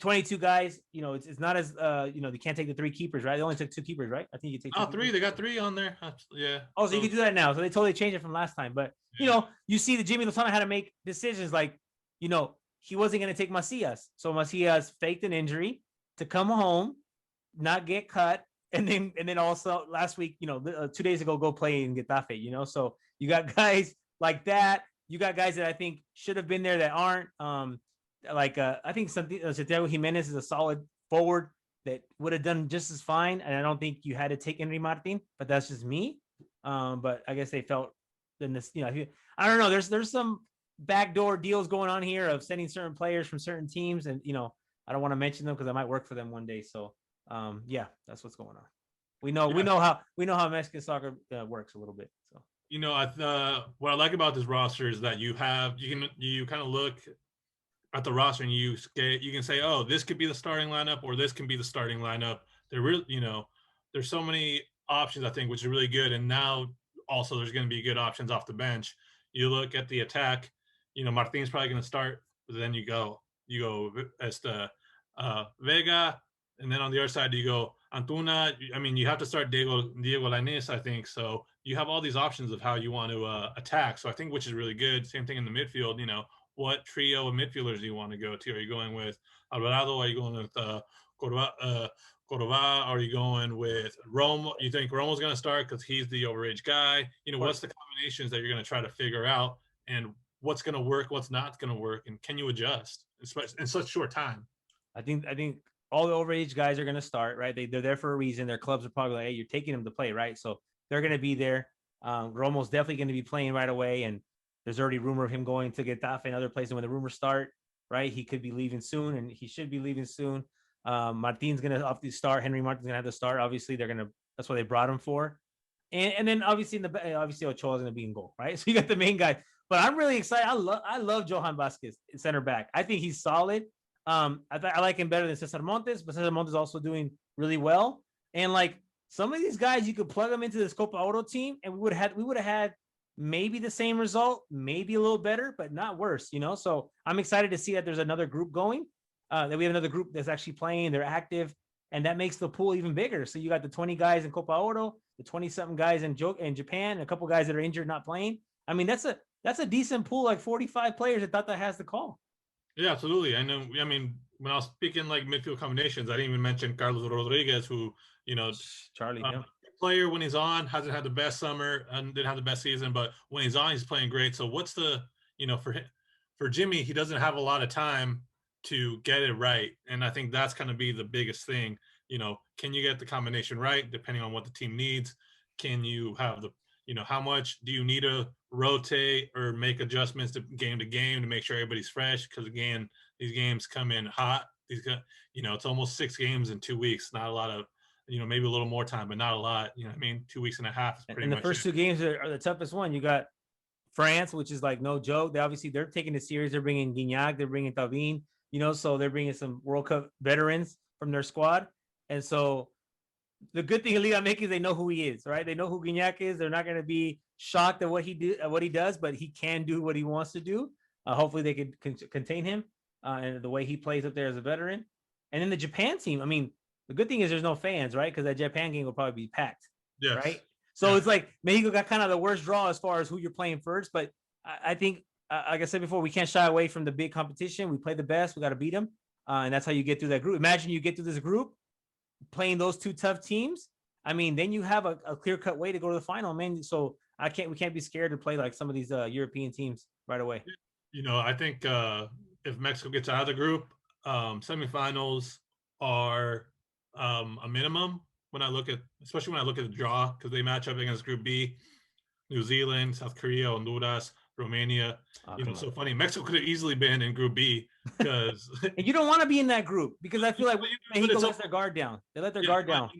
22 guys. It's not as they can't take the 3 keepers, right? They only took 2 keepers, right? I think you take 2 3. keepers. They got 3 on there. Yeah. Oh, so you can do that now. So they totally changed it from last time. But you see the Jimmy Lozano had to make decisions like, he wasn't going to take Macias. So Macias faked an injury to come home, not get cut, and then also last week, 2 days ago, go play in Getafe. So you got guys like that. You got guys that I think should have been there that aren't. I think Santiago Jimenez is a solid forward that would have done just as fine. And I don't think you had to take Henry Martin, but that's just me. But I guess they felt then this, I don't know. There's some backdoor deals going on here of sending certain players from certain teams, and I don't want to mention them because I might work for them one day. So yeah, that's what's going on. We know how Mexican soccer works a little bit. So what I like about this roster is that you kind of look at the roster and you can say, oh, this could be the starting lineup or this can be the starting lineup. They're really, there's so many options, I think, which is really good. And now also there's going to be good options off the bench. You look at the attack, Martin's probably going to start, but then you go as the Vega, and then on the other side you go Antuna. I mean, you have to start Diego Lainez, I think. So you have all these options of how you want to attack. So I think, which is really good. Same thing in the midfield. What trio of midfielders do you want to go to? Are you going with Alvarado? Are you going with Cordoba? Are you going with Romo? You think Romo's going to start because he's the overage guy? What's the combinations that you're going to try to figure out, and what's going to work, what's not going to work, and can you adjust in such short time? I think all the overage guys are going to start, right? They're there for a reason. Their clubs are probably like, hey, you're taking them to play, right? So they're going to be there. Romo's definitely going to be playing right away, and there's already rumor of him going to Getafe and other places. When the rumors start, right, he could be leaving soon, and he should be leaving soon. Martin's going to obviously start. Henry Martin's going to have to start. Obviously, that's what they brought him for. And then obviously obviously Ochoa is going to be in goal, right? So you got the main guy. But I'm really excited. I love Johan Vasquez, center back. I think he's solid. I like him better than Cesar Montes, but Cesar Montes is also doing really well. And like some of these guys, you could plug them into this Copa Oro team, and we would have had maybe the same result, maybe a little better, but not worse, So I'm excited to see that there's another group going, that we have another group that's actually playing, they're active, and that makes the pool even bigger. So you got the 20 guys in Copa Oro, the 20-something guys in Japan, and a couple guys that are injured, not playing. I mean, that's a decent pool, like 45 players that Tata has to call. Yeah, absolutely. I know. I mean, when I was speaking like midfield combinations, I didn't even mention Carlos Rodriguez, who, Charlie, player when he's on, hasn't had the best summer and didn't have the best season, but when he's on, he's playing great. So what's the, for Jimmy, he doesn't have a lot of time to get it right. And I think that's going to be the biggest thing. Can you get the combination right depending on what the team needs? Can you have how much do you need to rotate or make adjustments to game to make sure everybody's fresh? Because again, these games come in hot. It's almost 6 games in 2 weeks. Not a lot of, maybe a little more time, but not a lot. 2 weeks and a half is pretty and much. The first 2 games are the toughest one. You got France, which is like no joke. They're taking the series. They're bringing Guignac, they're bringing Tavin, so they're bringing some World Cup veterans from their squad. And so the good thing in Liga México is they know who he is, right? They know who Guignac is. They're not going to be shocked at what he does, but he can do what he wants to do. Hopefully they could contain him and the way he plays up there as a veteran. And then the Japan team, I mean, the good thing is there's no fans, right? Because that Japan game will probably be packed, yes. Right? So It's like Mexico got kind of the worst draw as far as who you're playing first. But I think, like I said before, we can't shy away from the big competition. We play the best. We got to beat them. And that's how you get through that group. Imagine you get through this group playing those 2 tough teams. I mean, then you have a clear-cut way to go to the final, man. So we can't be scared to play like some of these European teams right away. I think if Mexico gets out of the group, semifinals are a minimum especially when I look at the draw, because they match up against Group B, New Zealand, South Korea, Honduras, Romania. So funny. Mexico could have easily been in Group B because and you don't want to be in that group because I feel like Mexico lets their guard down. They let their guard down.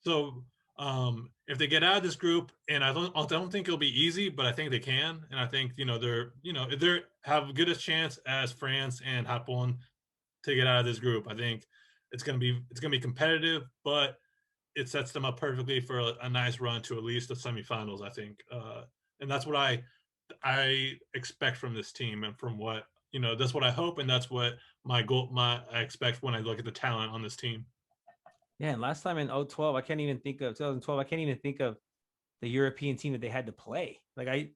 So if they get out of this group, and I don't think it'll be easy, but I think they can, and I think they have good a chance as France and Japón to get out of this group. I think it's gonna be competitive, but it sets them up perfectly for a nice run to at least the semifinals. I think, and that's what I expect from this team, and from what that's what I hope, and that's what I expect when I look at the talent on this team. Yeah, and last time in 012, I can't even think of 2012. I can't even think of the European team that they had to play. Like I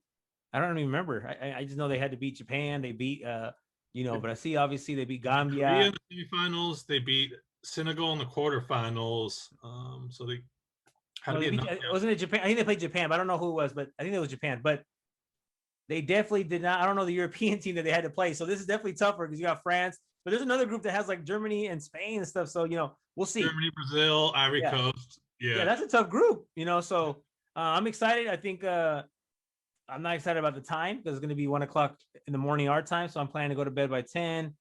don't even remember. I just know they had to beat Japan. They beat but I see obviously they beat Korea Gambia. in the semifinals. They beat Senegal in the quarterfinals. So they had No, to they get beat knocked out. wasn't it Japan? I think they played Japan, but I don't know who it was, but I think it was Japan. But they definitely did not. I don't know the European team that they had to play. So this is definitely tougher because you got France, but there's another group that has like Germany and Spain and stuff. So we'll see. Germany, Brazil, Ivory Yeah, Coast. yeah, Yeah. that's a tough group. So I'm excited. I think I'm not excited about the time because it's going to be 1 o'clock in the morning our time. So I'm planning to go to bed by 10.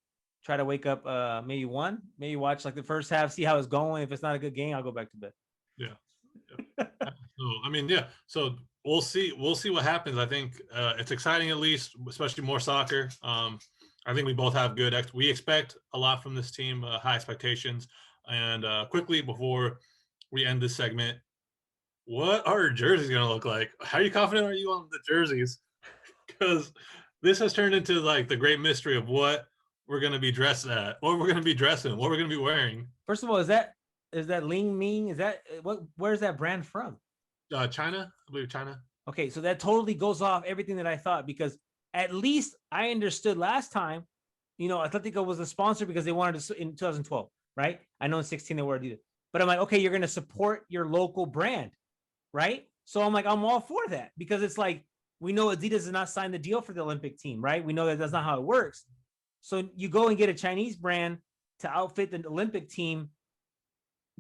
Try to wake up maybe 1. Maybe watch like the first half, see how it's going. If it's not a good game, I'll go back to bed. Yeah. So I mean, yeah. So we'll see. We'll see what happens. I think it's exciting, at least, especially more soccer. I think we both have good. We expect a lot from this team. High expectations. And quickly before we end this segment, what are our jerseys going to look like? How confident are you on the jerseys? Because this has turned into like the great mystery of what we're going to be dressed at, what we're going to be dressing, what we're going to be wearing. First of all, is that Ling Ming? Is that where's that brand from? China, I believe China. Okay, so that totally goes off everything that I thought, because at least I understood last time, Atletico was a sponsor because they wanted to in 2012, right? I know in 16 they were Adidas, but I'm like, okay, you're going to support your local brand, right? So I'm like, I'm all for that, because it's like, we know Adidas does not sign the deal for the Olympic team, right? We know that that's not how it works. So you go and get a Chinese brand to outfit the Olympic team.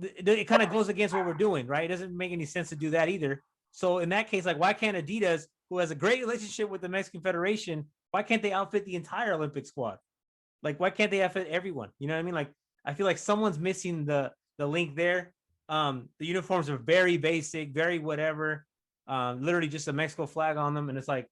It kind of goes against what we're doing, right? It doesn't make any sense to do that either. So in that case, like, why can't Adidas, who has a great relationship with the Mexican Federation, why can't they outfit the entire Olympic squad? Like, why can't they outfit everyone? You know what I mean? Like, I feel like someone's missing the link there. The uniforms are very basic, very whatever. Literally just a Mexico flag on them, and it's like,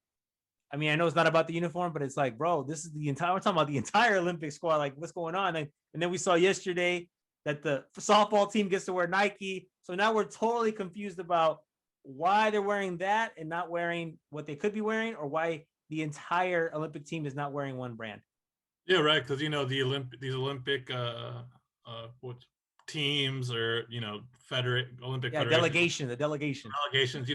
I mean, I know it's not about the uniform, but it's like, bro, this is the entire. We're talking about the entire Olympic squad. Like, what's going on? And then we saw yesterday that the softball team gets to wear Nike. So now we're totally confused about why they're wearing that and not wearing what they could be wearing, or why the entire Olympic team is not wearing one brand. Yeah, right. Because these Olympic what teams, or Olympic Delegation, the delegations.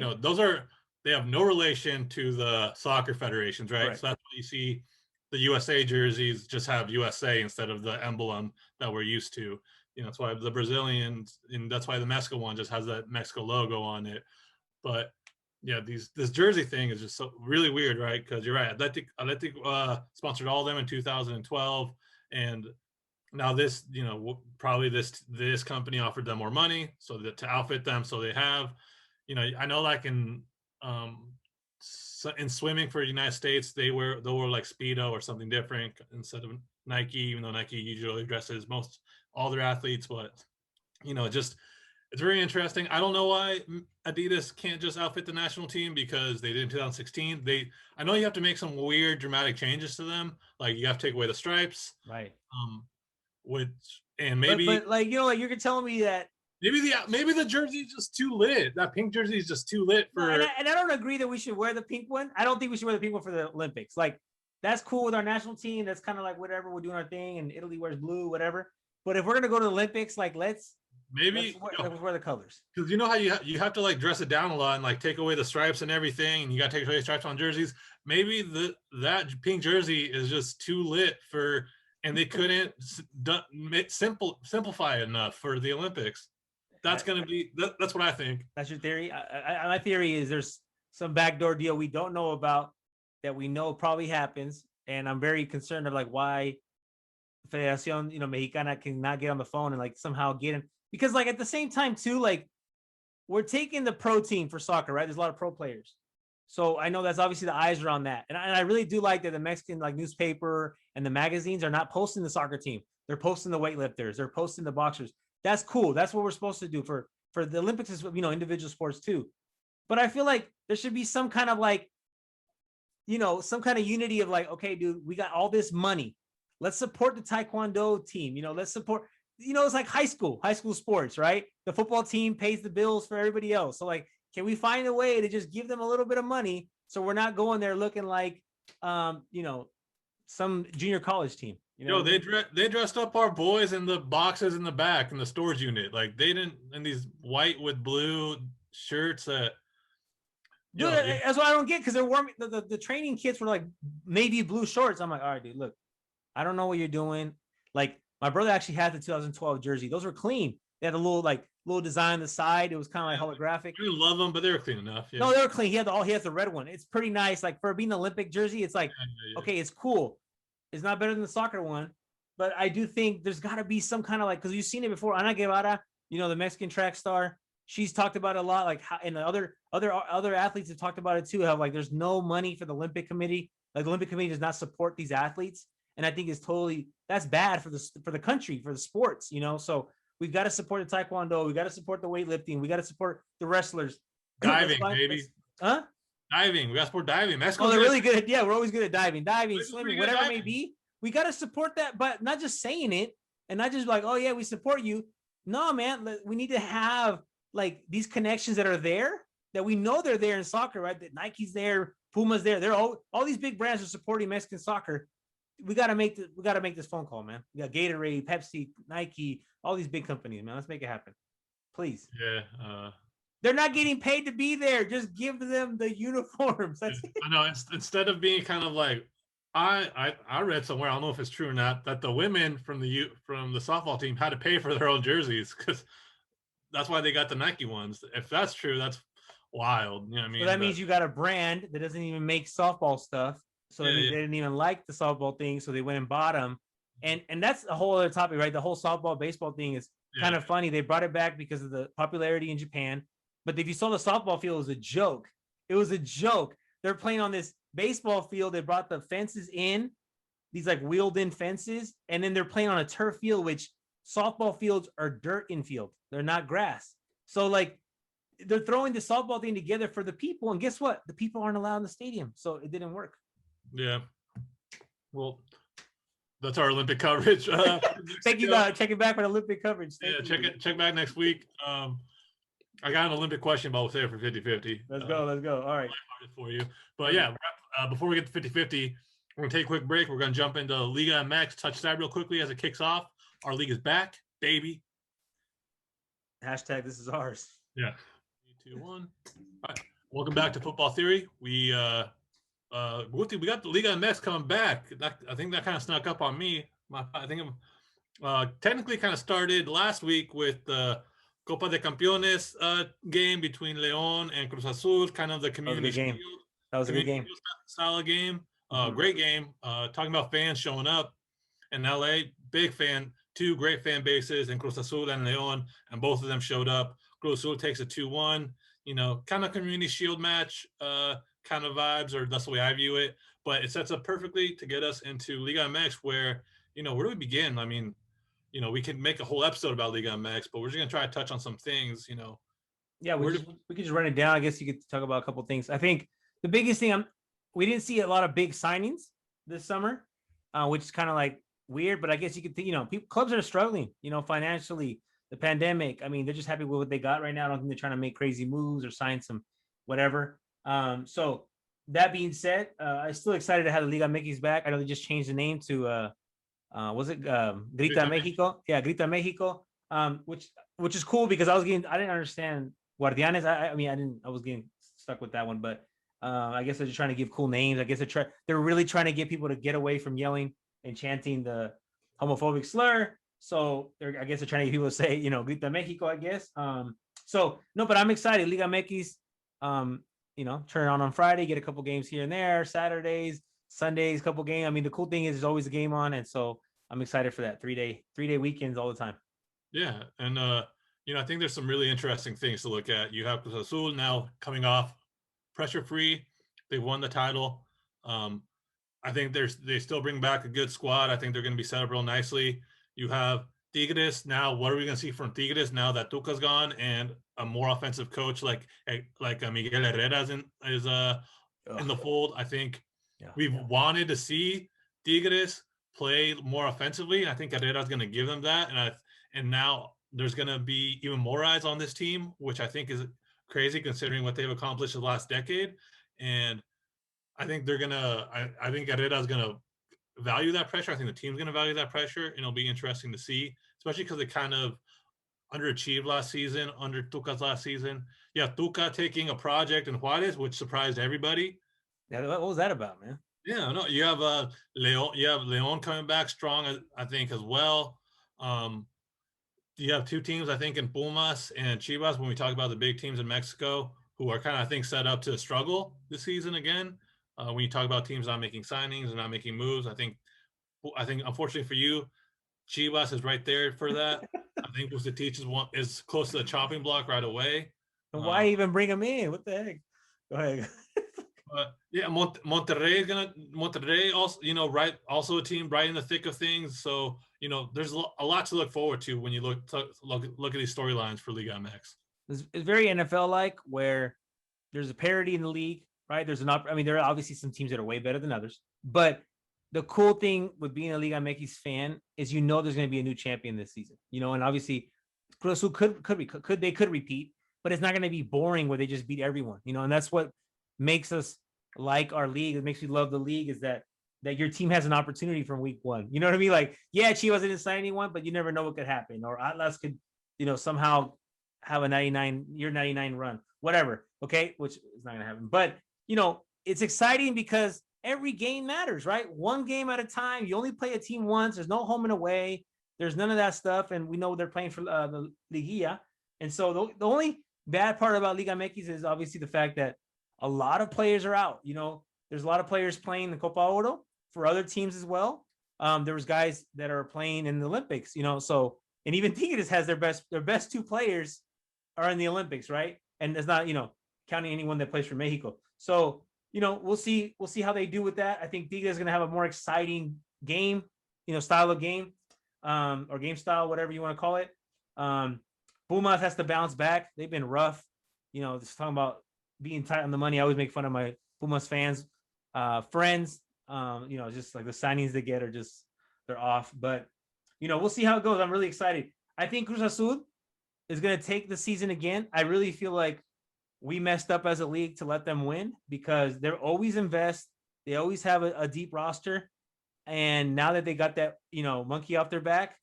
They have no relation to the soccer federations, right? Correct. So that's why you see the USA jerseys just have USA instead of the emblem that we're used to. That's why the Brazilians, and that's why the Mexico one just has that Mexico logo on it. But yeah, this jersey thing is just so really weird, right? Because you're right, Athletic sponsored all of them in 2012, and now this, probably this company offered them more money so that to outfit them, so they have, I know, like in swimming for the United States, they'll wear like Speedo or something different instead of Nike, even though Nike usually dresses all their athletes. But it's very interesting. I don't know why Adidas can't just outfit the national team, because they did in 2016. I know you have to make some weird dramatic changes to them, like you have to take away the stripes, Right. And maybe, but like, like you're telling me that maybe the jersey is just too lit. That pink jersey is just too lit for. No, and I don't agree that we should wear the pink one. I don't think we should wear the pink one for the Olympics. Like, that's cool with our national team. That's kind of like whatever, we're doing our thing, and Italy wears blue, whatever. But if we're gonna go to the Olympics, like, let's wear the colors. Because how you have to like dress it down a lot and like take away the stripes and everything, and you got to take away the stripes on jerseys. Maybe that pink jersey is just too lit for, and they couldn't simplify it enough for the Olympics. That's what I think. That's your theory. My theory is there's some backdoor deal we don't know about that we know probably happens, and I'm very concerned of like why Federación Mexicana cannot get on the phone and like somehow get him, because like at the same time too, like, we're taking the pro team for soccer, right? There's a lot of pro players, so I know that's obviously the eyes are on that, and I really do like that the Mexican like newspaper and the magazines are not posting the soccer team. They're posting the weightlifters. They're posting the boxers. That's cool. That's what we're supposed to do for the Olympics, is individual sports too. But I feel like there should be some kind of like, some kind of unity of like, okay, dude, we got all this money. let's support the Taekwondo team. Let's support, it's like high school sports, right? The football team pays the bills for everybody else. So like, can we find a way to just give them a little bit of money so we're not going there looking like, some junior college team? They dressed up our boys in the boxes in the back in the storage unit. Like they didn't in these white with blue shirts that. Dude, that's what I don't get, because they're warming the training kits were like navy blue shorts. I'm like, all right, dude, look, I don't know what you're doing. Like my brother actually had the 2012 jersey. Those were clean. They had a little design on the side. It was kind of like holographic. I didn't love them, but they were clean enough. Yeah. No, they were clean. He has the red one. It's pretty nice. Like for being an Olympic jersey, it's like, okay, it's cool. It's not better than the soccer one, but I do think there's got to be some kind of like, because you've seen it before. Ana Guevara, the Mexican track star, she's talked about it a lot. Like how, and the other athletes have talked about it too. How like there's no money for the Olympic Committee. Like the Olympic Committee does not support these athletes, and I think that's bad for the country, for the sports. So we've got to support the Taekwondo. We got to support the weightlifting. We got to support the wrestlers. Diving, baby. Huh? Diving. We got to support diving. Mexico's they're really good. Yeah, we're always good at diving, swimming, whatever it may be. We got to support that, but not just saying it and not just like, oh yeah, we support you. No, man, we need to have like these connections that are there, that we know they're there in soccer, right? That Nike's there, Puma's there. They're all these big brands are supporting Mexican soccer. We got to make this phone call, man. We got Gatorade, Pepsi, Nike, all these big companies, man. Let's make it happen, please. Yeah. They're not getting paid to be there. Just give them the uniforms. That's it. I know. Instead of being kind of like, I read somewhere, I don't know if it's true or not, that the women from the softball team had to pay for their own jerseys, because that's why they got the Nike ones. If that's true, that's wild. You know what I mean? So that means you got a brand that doesn't even make softball stuff. So they didn't even like the softball thing, so they went and bought them. And that's a whole other topic, right? The whole softball baseball thing is kind of funny. They brought it back because of the popularity in Japan. But if you saw the softball field, it was a joke. It was a joke. They're playing on this baseball field. They brought the fences in, these like wheeled in fences, and then they're playing on a turf field, which softball fields are dirt infield. They're not grass. So like they're throwing the softball thing together for the people. And guess what? The people aren't allowed in the stadium. So it didn't work. Yeah. Well, that's our Olympic coverage. Thank you. Checking back for Olympic coverage. Check back next week. I got an Olympic question, but we'll save it for 50-50. Let's go. All right. For you. But yeah, before we get to 50-50, we're going to take a quick break. We're going to jump into Liga MX. Touch that real quickly as it kicks off. Our league is back, baby. Hashtag this is ours. Yeah. 3, 2, 1. All right. Welcome back to Football Theory. We got the Liga MX coming back. I think that kind of snuck up on me. I think technically kind of started last week with the Copa de Campeones game between León and Cruz Azul, kind of the community game. That was a good game. Style of game. Great game. Talking about fans showing up in LA, big fan, 2 great fan bases in Cruz Azul and León, and both of them showed up. Cruz Azul takes a 2-1, kind of community shield match kind of vibes, or that's the way I view it. But it sets up perfectly to get us into Liga MX, where, where do we begin? I mean, we can make a whole episode about Liga MX, but we're just going to try to touch on some things, Yeah, we could just run it down. I guess you could talk about a couple of things. I think the biggest thing, we didn't see a lot of big signings this summer, which is kind of like weird, but I guess you could think, clubs are struggling, financially, the pandemic. I mean, they're just happy with what they got right now. I don't think they're trying to make crazy moves or sign some whatever. So that being said, I'm still excited to have the Liga MX back. I know they just changed the name to, was it Grita México? Yeah, Grita México. Which is cool, because I didn't understand Guardianes. I was getting stuck with that one, but I guess they're just trying to give cool names. I guess they're really trying to get people to get away from yelling and chanting the homophobic slur. So I guess they're trying to get people to say, Grita México, I guess. So no, but I'm excited. Liga MX, turn on Friday, get a couple games here and there, Saturdays, Sundays, couple games. I mean, the cool thing is there's always a game on, and so I'm excited for that 3-day weekends all the time. Yeah, and I think there's some really interesting things to look at. You have Cruz Azul now coming off pressure-free. They won the title. I think they still bring back a good squad. I think they're going to be set up real nicely. You have Tigres now. What are we going to see from Tigres now that Tuca's gone and a more offensive coach like Miguel Herrera is in the fold? I think we've wanted to see Tigres play more offensively. I think Herrera's going to give them that, and now there's going to be even more eyes on this team, which I think is crazy considering what they've accomplished the last decade. And I think they're gonna. I think Herrera's going to value that pressure. I think the team's going to value that pressure, and it'll be interesting to see, especially because they kind of underachieved last season under Tuca's last season. Yeah, Tuca taking a project in Juarez, which surprised everybody. Yeah, what was that about, man? Yeah, no, you have Leon. You have Leon coming back strong, I think, as well. Um, you have two teams, I think, in Pumas and Chivas. When we talk about the big teams in Mexico, who are kind of, I think, set up to struggle this season again. When you talk about teams not making signings and not making moves, I think, unfortunately for you, Chivas is right there for that. I think Vucetich is close to the chopping block right away. And why even bring him in? What the heck? Go ahead. Yeah, Monterrey also, also a team right in the thick of things. So, there's a lot to look forward to when you look at these storylines for Liga MX. It's very NFL like, where there's a parity in the league, right? There are obviously some teams that are way better than others, but the cool thing with being a Liga MX fan is there's going to be a new champion this season, and obviously Cruz Azul could repeat, but it's not going to be boring where they just beat everyone, and that's what makes us like our league. It makes me love the league is that your team has an opportunity from week one. You know what I mean? Like, yeah, Chivas didn't sign anyone, but you never know what could happen. Or Atlas could, somehow have a 99 run, whatever. Okay, which is not gonna happen. But it's exciting because every game matters, right? One game at a time. You only play a team once. There's no home and away. There's none of that stuff, and we know they're playing for the Liga. And so the only bad part about Liga MX is obviously the fact that a lot of players are out. There's a lot of players playing the Copa Oro for other teams as well. There was guys that are playing in the Olympics, so, and even Tigres has their best two players are in the Olympics, right? And it's not, counting anyone that plays for Mexico. So, we'll see how they do with that. I think Tigres is going to have a more exciting game, style of game, or game style, whatever you want to call it. Pumas has to bounce back. They've been rough, just talking about being tight on the money. I always make fun of my Pumas fans, friends. Just like the signings they get are just, they're off. But, we'll see how it goes. I'm really excited. I think Cruz Azul is going to take the season again. I really feel like we messed up as a league to let them win because they're always invest. They always have a deep roster. And now that they got that, monkey off their back,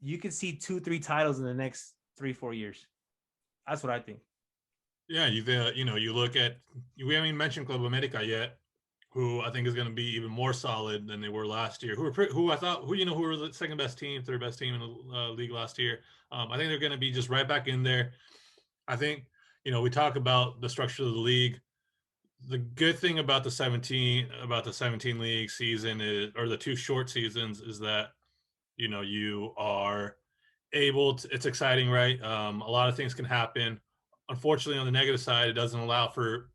you could see 2-3 titles in the next 3-4 years. That's what I think. Yeah, you look at, we haven't even mentioned Club America yet, who I think is going to be even more solid than they were last year. Who were the second best team, third best team in the league last year. I think they're going to be just right back in there. I think, we talk about the structure of the league. The good thing about the 17 league season is, or the two short seasons, is that, you are able to, it's exciting, right? A lot of things can happen. Unfortunately, on the negative side, it doesn't allow for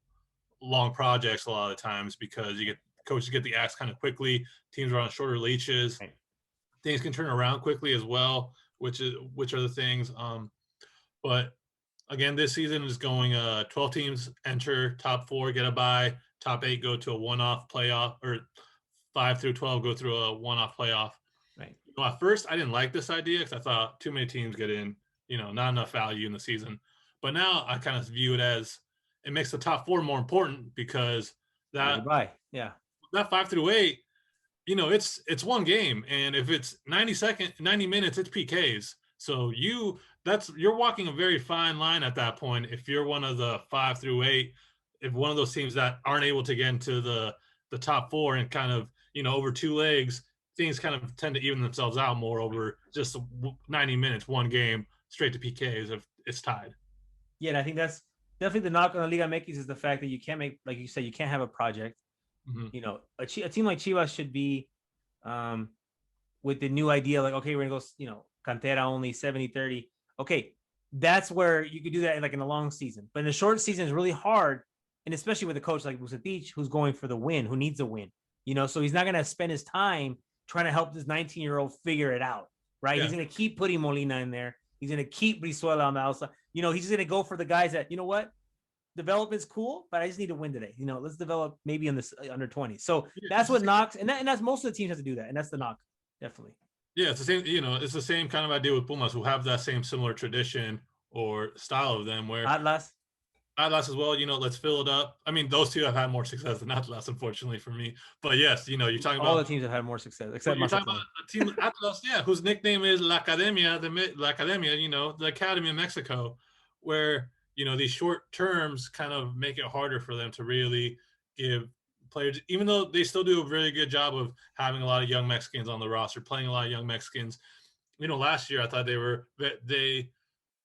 long projects a lot of times because coaches get the axe kind of quickly. Teams are on shorter leashes. Right. Things can turn around quickly as well, which are the things. But again, this season is going 12 teams enter, top 4 get a bye, top 8 go to a one-off playoff, or 5 through 12 go through a one-off playoff. Right. At first, I didn't like this idea because I thought too many teams get in, not enough value in the season. But now I kind of view it as it makes the top 4 more important because that 5 through 8, it's one game, and if it's 90 minutes, it's PKs. So you're walking a very fine line at that point. If you're one of the 5 through 8, if one of those teams that aren't able to get into the top 4 and kind of over 2 legs, things kind of tend to even themselves out more over just 90 minutes, one game straight to PKs if it's tied. Yeah, and I think that's definitely the knock on the Liga MX is the fact that you can't make, like you said, you can't have a project. Mm-hmm. A team like Chivas should be with the new idea, like, okay, we're going to go, Cantera only 70-30. Okay, that's where you could do that in a long season. But in the short season, it's really hard, and especially with a coach like Vucetich, who's going for the win, who needs a win. So he's not going to spend his time trying to help this 19-year-old figure it out, right? Yeah. He's going to keep putting Molina in there. He's going to keep Brizuela on the outside. He's just going to go for the guys that, development's cool, but I just need to win today. Let's develop maybe in this under 20. So that's what knocks, and that's most of the teams have to do that, and that's the knock definitely. Yeah, it's the same. You know, it's the same kind of idea with Pumas, who have that same similar tradition or style of them, where Atlas, Atlas as well. You know, let's fill it up. I mean, those two have had more success than Atlas, unfortunately for me. But yes, you know, you're talking all the about teams have had more success well, except you're talking Mazatlan. about a team Atlas, yeah, whose nickname is La Academia, La Academia. You know, the academy in Mexico, where you know these short terms kind of make it harder for them to really give players, even though they still do a really good job of having a lot of young Mexicans on the roster, playing a lot of young Mexicans. You know, last year I thought they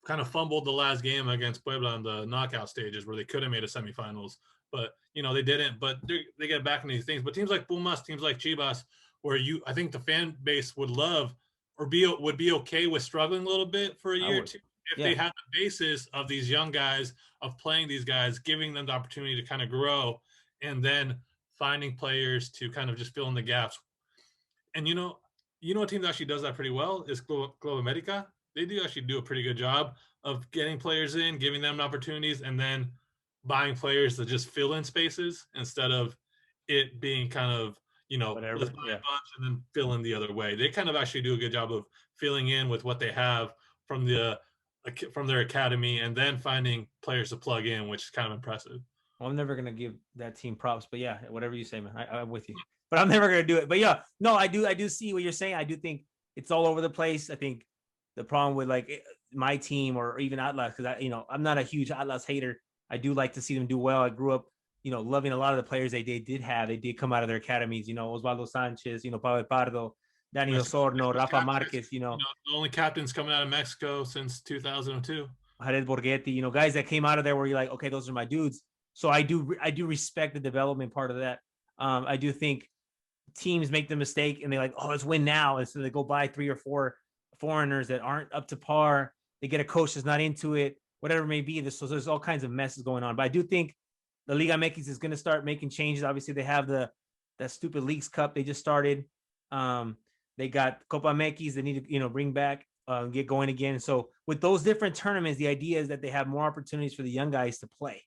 kind of fumbled the last game against Puebla in the knockout stages where they could have made a semifinals, but you know they didn't. But they get back into these things. But teams like Pumas, teams like Chivas, where I think the fan base would love or would be okay with struggling a little bit for a I year or would. two if Yeah. they had the basis of these young guys, of playing these guys, giving them the opportunity to kind of grow, and then finding players to kind of just fill in the gaps. And a team that actually does that pretty well is Club America. They do actually do a pretty good job of getting players in, giving them opportunities, and then buying players to just fill in spaces instead of it being kind of, let's Whatever. buy Yeah. a bunch and then fill in the other way. They kind of actually do a good job of filling in with what they have from their academy, and then finding players to plug in, which is kind of impressive. Well, I'm never gonna give that team props, but yeah, whatever you say, man, I'm with you. But I'm never gonna do it. But yeah, no, I do see what you're saying. I do think it's all over the place. I think the problem with like my team or even Atlas, because I'm not a huge Atlas hater. I do like to see them do well. I grew up, loving a lot of the players they did have. They did come out of their academies. Osvaldo Sanchez, Pablo Pardo, Danny Osorno, Mexico's Rafa Marquez. the only captains coming out of Mexico since 2002. Jared Borghetti, guys that came out of there where you're like, okay, those are my dudes. So I do respect the development part of that. I do think teams make the mistake and they're like, oh, let's win now. And so they go buy 3 or 4 foreigners that aren't up to par. They get a coach that's not into it, whatever it may be. So there's all kinds of messes going on. But I do think the Liga MX is going to start making changes. Obviously, they have that stupid Leagues Cup they just started. They got Copa MX they need to bring back, get going again. So with those different tournaments, the idea is that they have more opportunities for the young guys to play.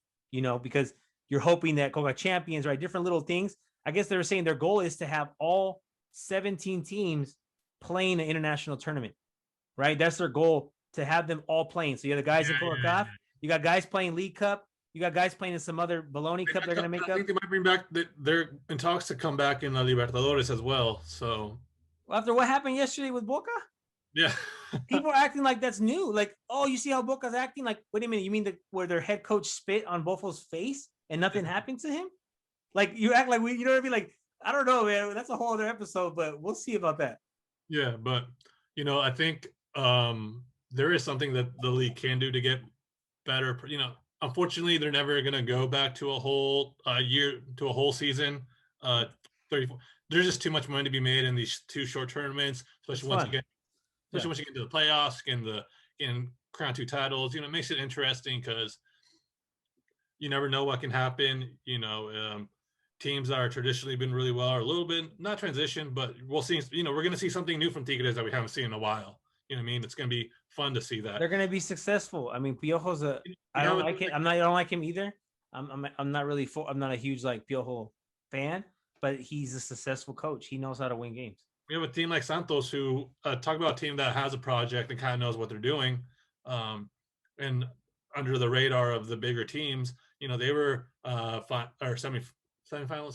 Because you're hoping that Coca Champions, right? Different little things. I guess they were saying their goal is to have all 17 teams playing an international tournament, right? That's their goal, to have them all playing. So you have the guys in CONCACAF, you got guys playing League Cup, you got guys playing in some other baloney cup they're going to make I up. think they might bring back. They're in talks to come back in La Libertadores as well. So Well, after what happened yesterday with Boca, yeah, people are acting like that's new. Like, oh, you see how Boca's acting? Like, wait a minute, you mean where their head coach spit on Bofo's face and nothing happened to him? Like, you act like you know what I mean? Like, I don't know, man. That's a whole other episode, but we'll see about that. yeah, but I think there is something that the league can do to get better. Unfortunately, they're never going to go back to a whole year, to a whole season. 34. There's just too much money to be made in these two short tournaments, especially once you get into the playoffs and crown 2 titles. It makes it interesting because you never know what can happen. Teams that are traditionally been really well are a little bit not transition, but we'll see. We're going to see something new from Tigres that we haven't seen in a while. You know what I mean? It's going to be fun to see that. They're going to be successful. I mean, Piojo's I don't like him. I don't like him either. I'm not really I'm not a huge like Piojo fan, but he's a successful coach. He knows how to win games. We have a team like Santos who talk about a team that has a project and kind of knows what they're doing, and under the radar of the bigger teams. They were semifinalist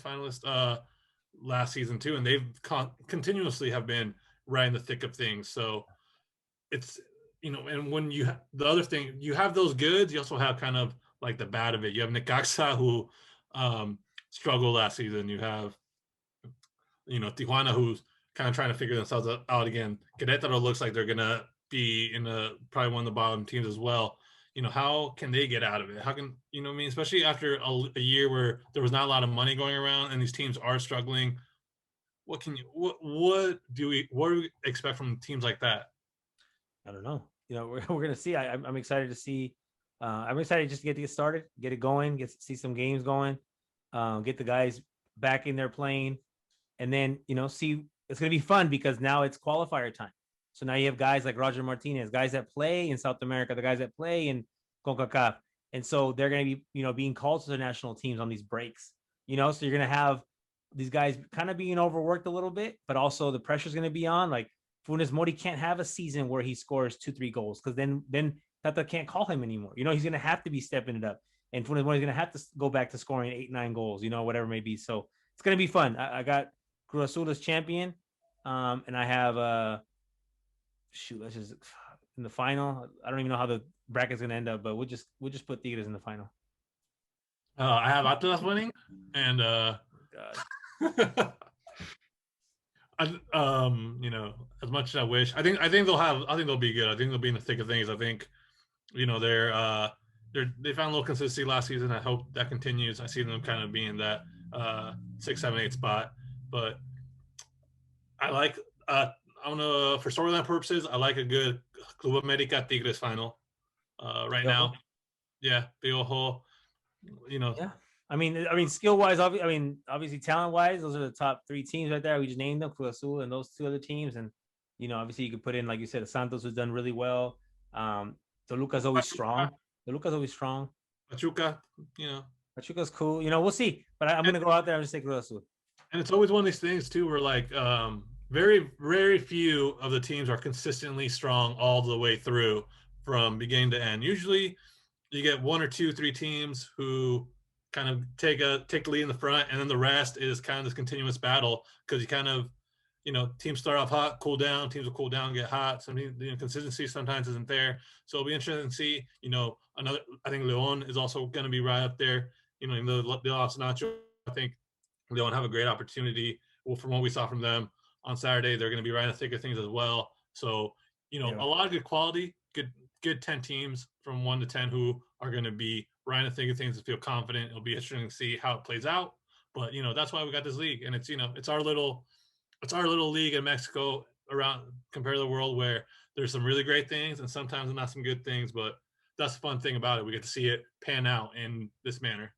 finalist last season too, and they've continuously have been right in the thick of things. So it's and when the other thing, you have those goods, you also have kind of like the bad of it. You have Necaxa who struggled last season. You have Tijuana who's kind of trying to figure themselves out again. Querétaro looks like they're gonna be in probably one of the bottom teams as well. How can they get out of it? How can I mean, especially after a year where there was not a lot of money going around and these teams are struggling. What do we expect from teams like that? I don't know. We're gonna see. I'm excited to see. I'm excited just to get started, get it going, see some games going, get the guys back in there playing, and then see. It's gonna be fun because now it's qualifier time. So now you have guys like Roger Martinez, guys that play in South America, the guys that play in CONCACAF, and so they're going to be being called to the national teams on these breaks. So you're going to have these guys kind of being overworked a little bit, but also the pressure's going to be on. Like Funes Mori can't have a season where he scores 2-3 goals because then Tata can't call him anymore. He's going to have to be stepping it up, and Funes Mori's going to have to go back to scoring 8-9 goals. Whatever it may be. So it's going to be fun. I got Cruz Azul as champion, and I have let's just in the final. I don't even know how the bracket's going to end up, but we'll just put Tigres in the final. I have Atlas winning, and as much as I wish, I think they'll be good. I think they'll be in the thick of things. I think, they found a little consistency last season. I hope that continues. I see them kind of being that 6, 7, 8 spot. But I like I don't know, for storyline purposes, I like a good Club America Tigres final right now. Yeah, Piojo. Yeah. I mean, skill wise, obviously talent wise, those are the top 3 teams right there. We just named them, Cruz Azul and those 2 other teams. And obviously you could put in, like you said, Santos has done really well. Toluca's always strong. Pachuca, Pachuca's cool. We'll see. But I'm gonna go out there and just say Cruz Azul. And it's always one of these things too, where like very, very few of the teams are consistently strong all the way through from beginning to end. Usually, you get 1 or 2, 3 teams who kind of take the lead in the front, and then the rest is kind of this continuous battle because you kind of, teams start off hot, cool down, teams will cool down, get hot. Consistency sometimes isn't there. So it'll be interesting to see, I think Leon is also going to be right up there. Even though they lost Nacho, I think Leon have a great opportunity. Well, from what we saw from them on Saturday, they're going to be right in the thick of things as well. So, a lot of good quality, good 10 teams from 1 to 10 who are going to be right in the thick of things and feel confident. It'll be interesting to see how it plays out. But, that's why we got this league. And it's, it's our little league in Mexico around compared to the world, where there's some really great things and sometimes not some good things. But that's the fun thing about it. We get to see it pan out in this manner.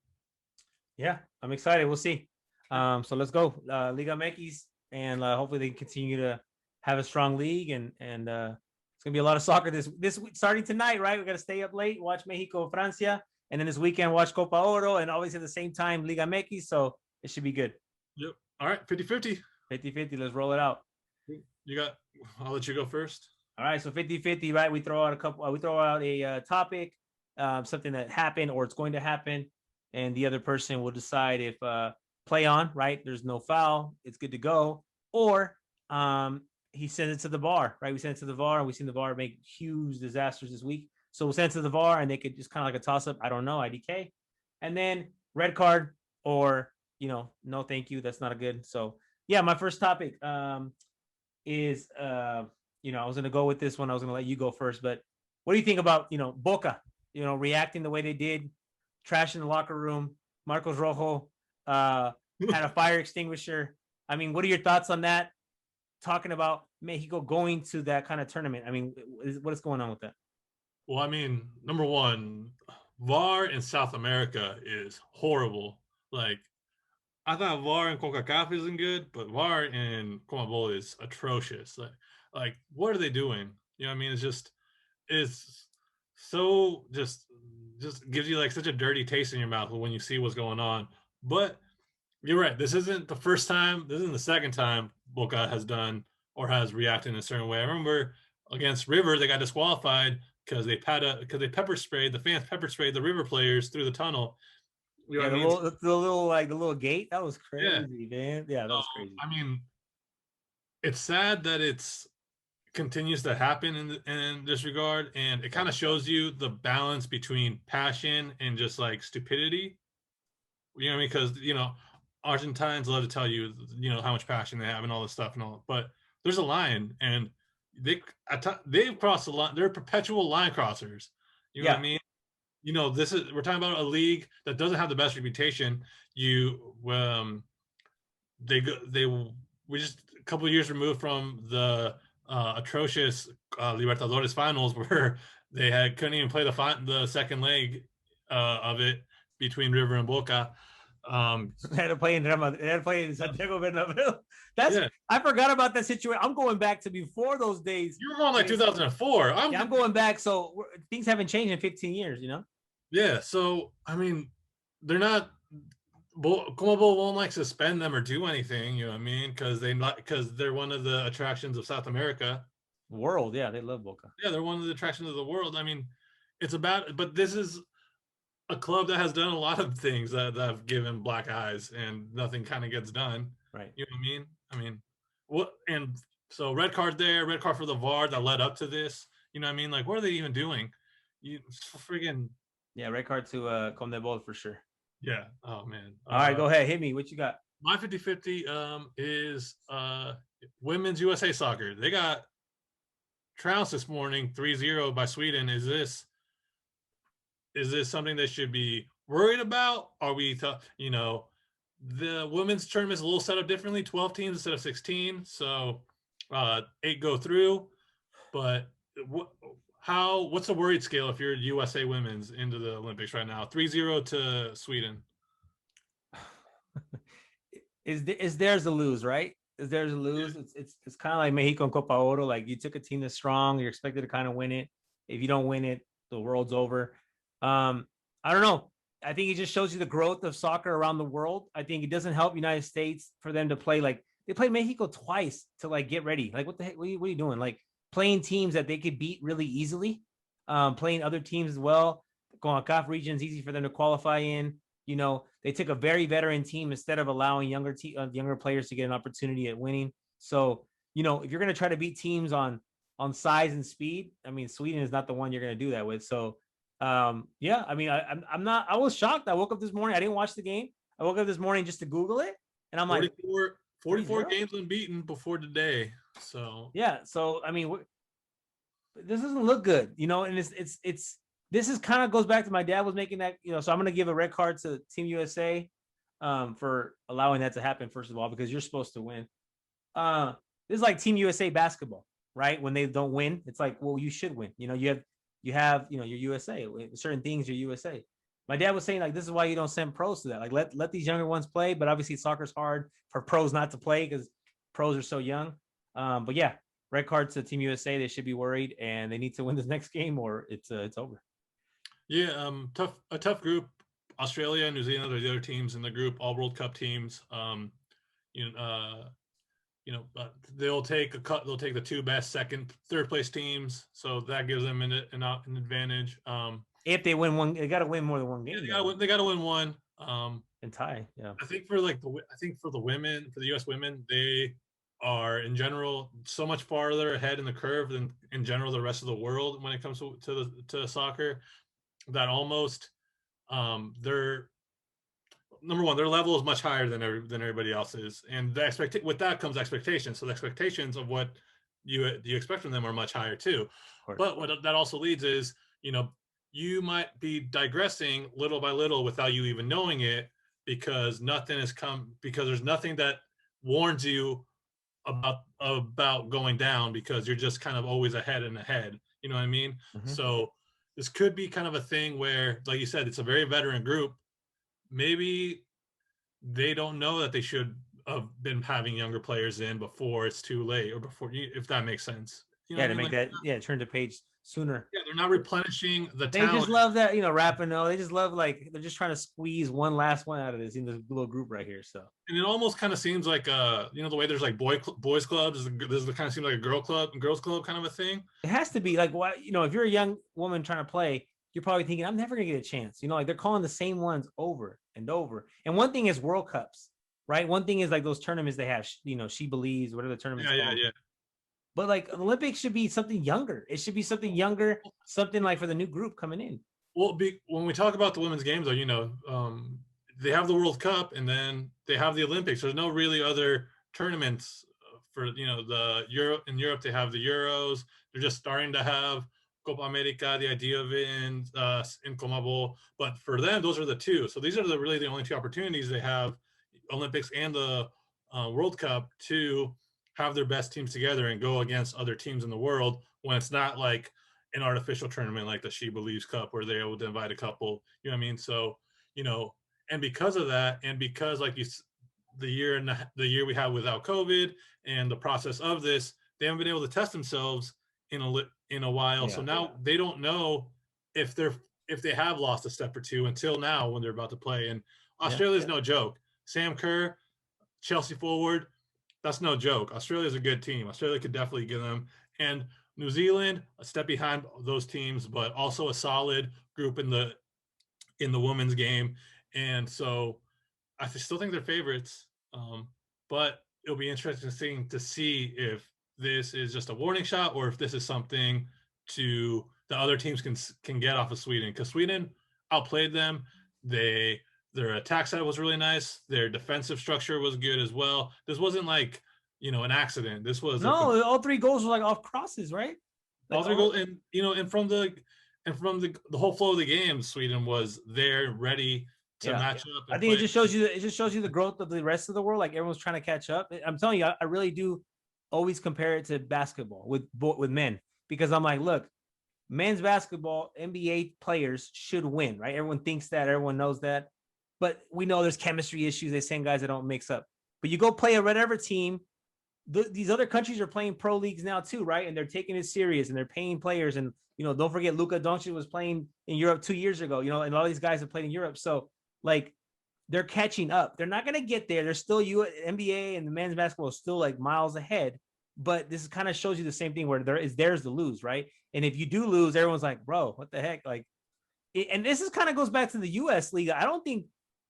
Yeah, I'm excited. We'll see. So let's go, Liga MX, and hopefully they continue to have a strong league, and it's gonna be a lot of soccer this week, starting tonight, right? We got to stay up late, watch Mexico, Francia, and then this weekend watch Copa Oro, and always at the same time Liga MX. So it should be good. Yep. All right, 50-50. 50-50. Let's roll it out. I'll let you go first. All right, so 50-50, right? We throw out a topic, something that happened or it's going to happen, and the other person will decide if play on, right? There's no foul, it's good to go, or he sends it to the VAR, right? We send it to the VAR, and we've seen the VAR make huge disasters this week. So we'll send it to the VAR, and they could just kind of like a toss up. I don't know, IDK, and then red card, or no, thank you, that's not a good. So yeah, my first topic is I was gonna go with this one. I was gonna let you go first, but what do you think about Boca? Reacting the way they did, trash in the locker room. Marcos Rojo had a fire extinguisher. I mean, what are your thoughts on that? Talking about Mexico going to that kind of tournament. I mean, what is going on with that? Well, I mean, number one, VAR in South America is horrible. Like, I thought VAR in CONCACAF isn't good, but VAR in CONMEBOL is atrocious. Like, what are they doing? I mean, it's so just gives you like such a dirty taste in your mouth when you see what's going on. But you're right. This isn't the first time. This isn't the second time Boca has done or has reacted in a certain way. I remember against River, they got disqualified because they pepper sprayed, the fans pepper sprayed the River players through the tunnel. The little gate, that was crazy, man. Yeah, that was crazy. I mean, it's sad that it's continues to happen in this regard, and it kind of shows you the balance between passion and just like stupidity. Because Argentines love to tell you how much passion they have and all this stuff and all, but there's a line, and they've crossed the line. They're perpetual line crossers. You know what I mean? We're talking about a league that doesn't have the best reputation. We're just a couple of years removed from the atrocious Libertadores finals where they couldn't even play the second leg of it between River and Boca. They had to play in Santiago Bernabeu. I forgot about that situation. I'm going back to before those days. You were going like 2004. I'm going back. So things haven't changed in 15 years, Yeah. So, I mean, they're not Como won't like suspend them or do anything, you know what I mean? Because they're one of the attractions of South America. World, yeah, they love Boca. Yeah, they're one of the attractions of the world. I mean, it's about, but this is a club that has done a lot of things that have given black eyes, and nothing kind of gets done. Right. You know what I mean? I mean, what? And so red card there, red card for the VAR that led up to this. You know what I mean? Like, what are they even doing? You friggin' Yeah, red card to Conmebol for sure. yeah. Oh man. All right, go ahead, hit me. What you got? My 50-50 is women's USA soccer. They got trounced this morning 3-0 by Sweden. Is this something they should be worried about? Are we the women's tournament is a little set up differently, 12 teams instead of 16, so 8 go through. But what's the worried scale if you're USA women's into the Olympics right now? 3-0 to Sweden. Is theirs to lose, right? Is theirs to lose? It's kind of like Mexico and Copa Oro. Like you took a team that's strong, you're expected to kind of win it. If you don't win it, the world's over. I don't know. I think it just shows you the growth of soccer around the world. I think it doesn't help United States for them to play like they played Mexico twice to like get ready. Like what the heck? What are you doing? Like playing teams that they could beat really easily. Playing other teams as well. CONCACAF regions easy for them to qualify in. You know, they took a very veteran team instead of allowing younger players to get an opportunity at winning. So, you know, if you're going to try to beat teams on size and speed, I mean, Sweden is not the one you're going to do that with. So, yeah, I mean, I'm not. I was shocked. I woke up this morning. I didn't watch the game. I woke up this morning just to Google it, and I'm 44, like, 44 games unbeaten before today. So yeah. So I mean, this doesn't look good, you know, and it's this is kind of goes back to my dad was making that, you know, so I'm going to give a red card to Team USA for allowing that to happen, first of all, because you're supposed to win. This is like Team USA basketball, right? When they don't win, it's like, well, you should win. You know, you know, your USA, certain things, your USA. My dad was saying like, this is why you don't send pros to that. Like let these younger ones play, but obviously soccer's hard for pros not to play because pros are so young. But yeah, red card to Team USA. They should be worried, and they need to win this next game, or it's over. yeah, a tough group. Australia and New Zealand are the other teams in the group, all World Cup teams. You know, they'll take the two best third place teams, so that gives them an advantage. If they win one, they got to win more than one game. Yeah, they got to win one. And tie. Yeah, I think for the women, for the U.S. women, they are in general so much farther ahead in the curve than in general the rest of the world when it comes to soccer, that almost they're number one, their level is much higher than everybody else's, and with that comes expectations. So the expectations of what you expect from them are much higher too. But what that also leads is, you know, you might be digressing little by little without you even knowing it, because there's nothing that warns you about going down, because you're just kind of always ahead and ahead. You know what I mean? mm-hmm. So this could be kind of a thing where, like you said, it's a very veteran group. Maybe they don't know that they should have been having younger players in before it's too late, or if that makes sense. You know, to make that turn the page sooner. Yeah, they're not replenishing the they talent. Just love that, you know, Rapinoe. They just love, like, they're just trying to squeeze one last one out of this in this little group right here. So, and it almost kind of seems like the way there's like boys clubs, this kind of seems like a girls club kind of a thing. It has to be like, why, you know, if you're a young woman trying to play, you're probably thinking, I'm never gonna get a chance. You know, like they're calling the same ones over and over. And one thing is World Cups, right? One thing is like those tournaments they have, you know, She Believes, whatever the tournament's called. Yeah. But like Olympics should be something younger. It should be something younger, something like for the new group coming in. Well, when we talk about the women's games, though, you know, they have the World Cup and then they have the Olympics. There's no really other tournaments for, you know, in Europe they have the Euros. They're just starting to have Copa America, the idea of it in CONMEBOL. But for them, those are the two. So these are really the only two opportunities they have, Olympics and the World Cup, to have their best teams together and go against other teams in the world, when it's not like an artificial tournament like the She Believes Cup where they're able to invite a couple, you know what I mean? So, you know, and because of that, and because like the year we have without COVID and the process of this, they haven't been able to test themselves in a while. Yeah. So now they don't know if they have lost a step or two until now when they're about to play. And Australia's no joke. Sam Kerr, Chelsea forward, that's no joke. Australia's a good team. Australia could definitely get them. And New Zealand, a step behind those teams, but also a solid group in the women's game. And so I still think they're favorites. But it'll be interesting to see if this is just a warning shot or if this is something to the other teams can get off of Sweden, because Sweden outplayed them. Their attack side was really nice. Their defensive structure was good as well. This wasn't like, an accident. This was all 3 goals were like off crosses, right? Like all 3 goals, and and from the whole flow of the game, Sweden was there ready to match up. I think it just shows you the growth of the rest of the world. Like everyone's trying to catch up. I'm telling you, I really do always compare it to basketball with men, because I'm like, look, men's basketball, NBA players should win, right? Everyone thinks that, everyone knows that, but we know there's chemistry issues. They send guys that don't mix up. But you go play a whatever team. These other countries are playing pro leagues now too, right? And they're taking it serious and they're paying players. And don't forget, Luka Doncic was playing in Europe 2 years ago. And all these guys have played in Europe. So like, they're catching up. They're not going to get there. They're still NBA and the men's basketball is still like miles ahead. But this kind of shows you the same thing where theirs to lose, right? And if you do lose, everyone's like, bro, what the heck? Like, and this is kind of goes back to the U.S. Liga. I don't think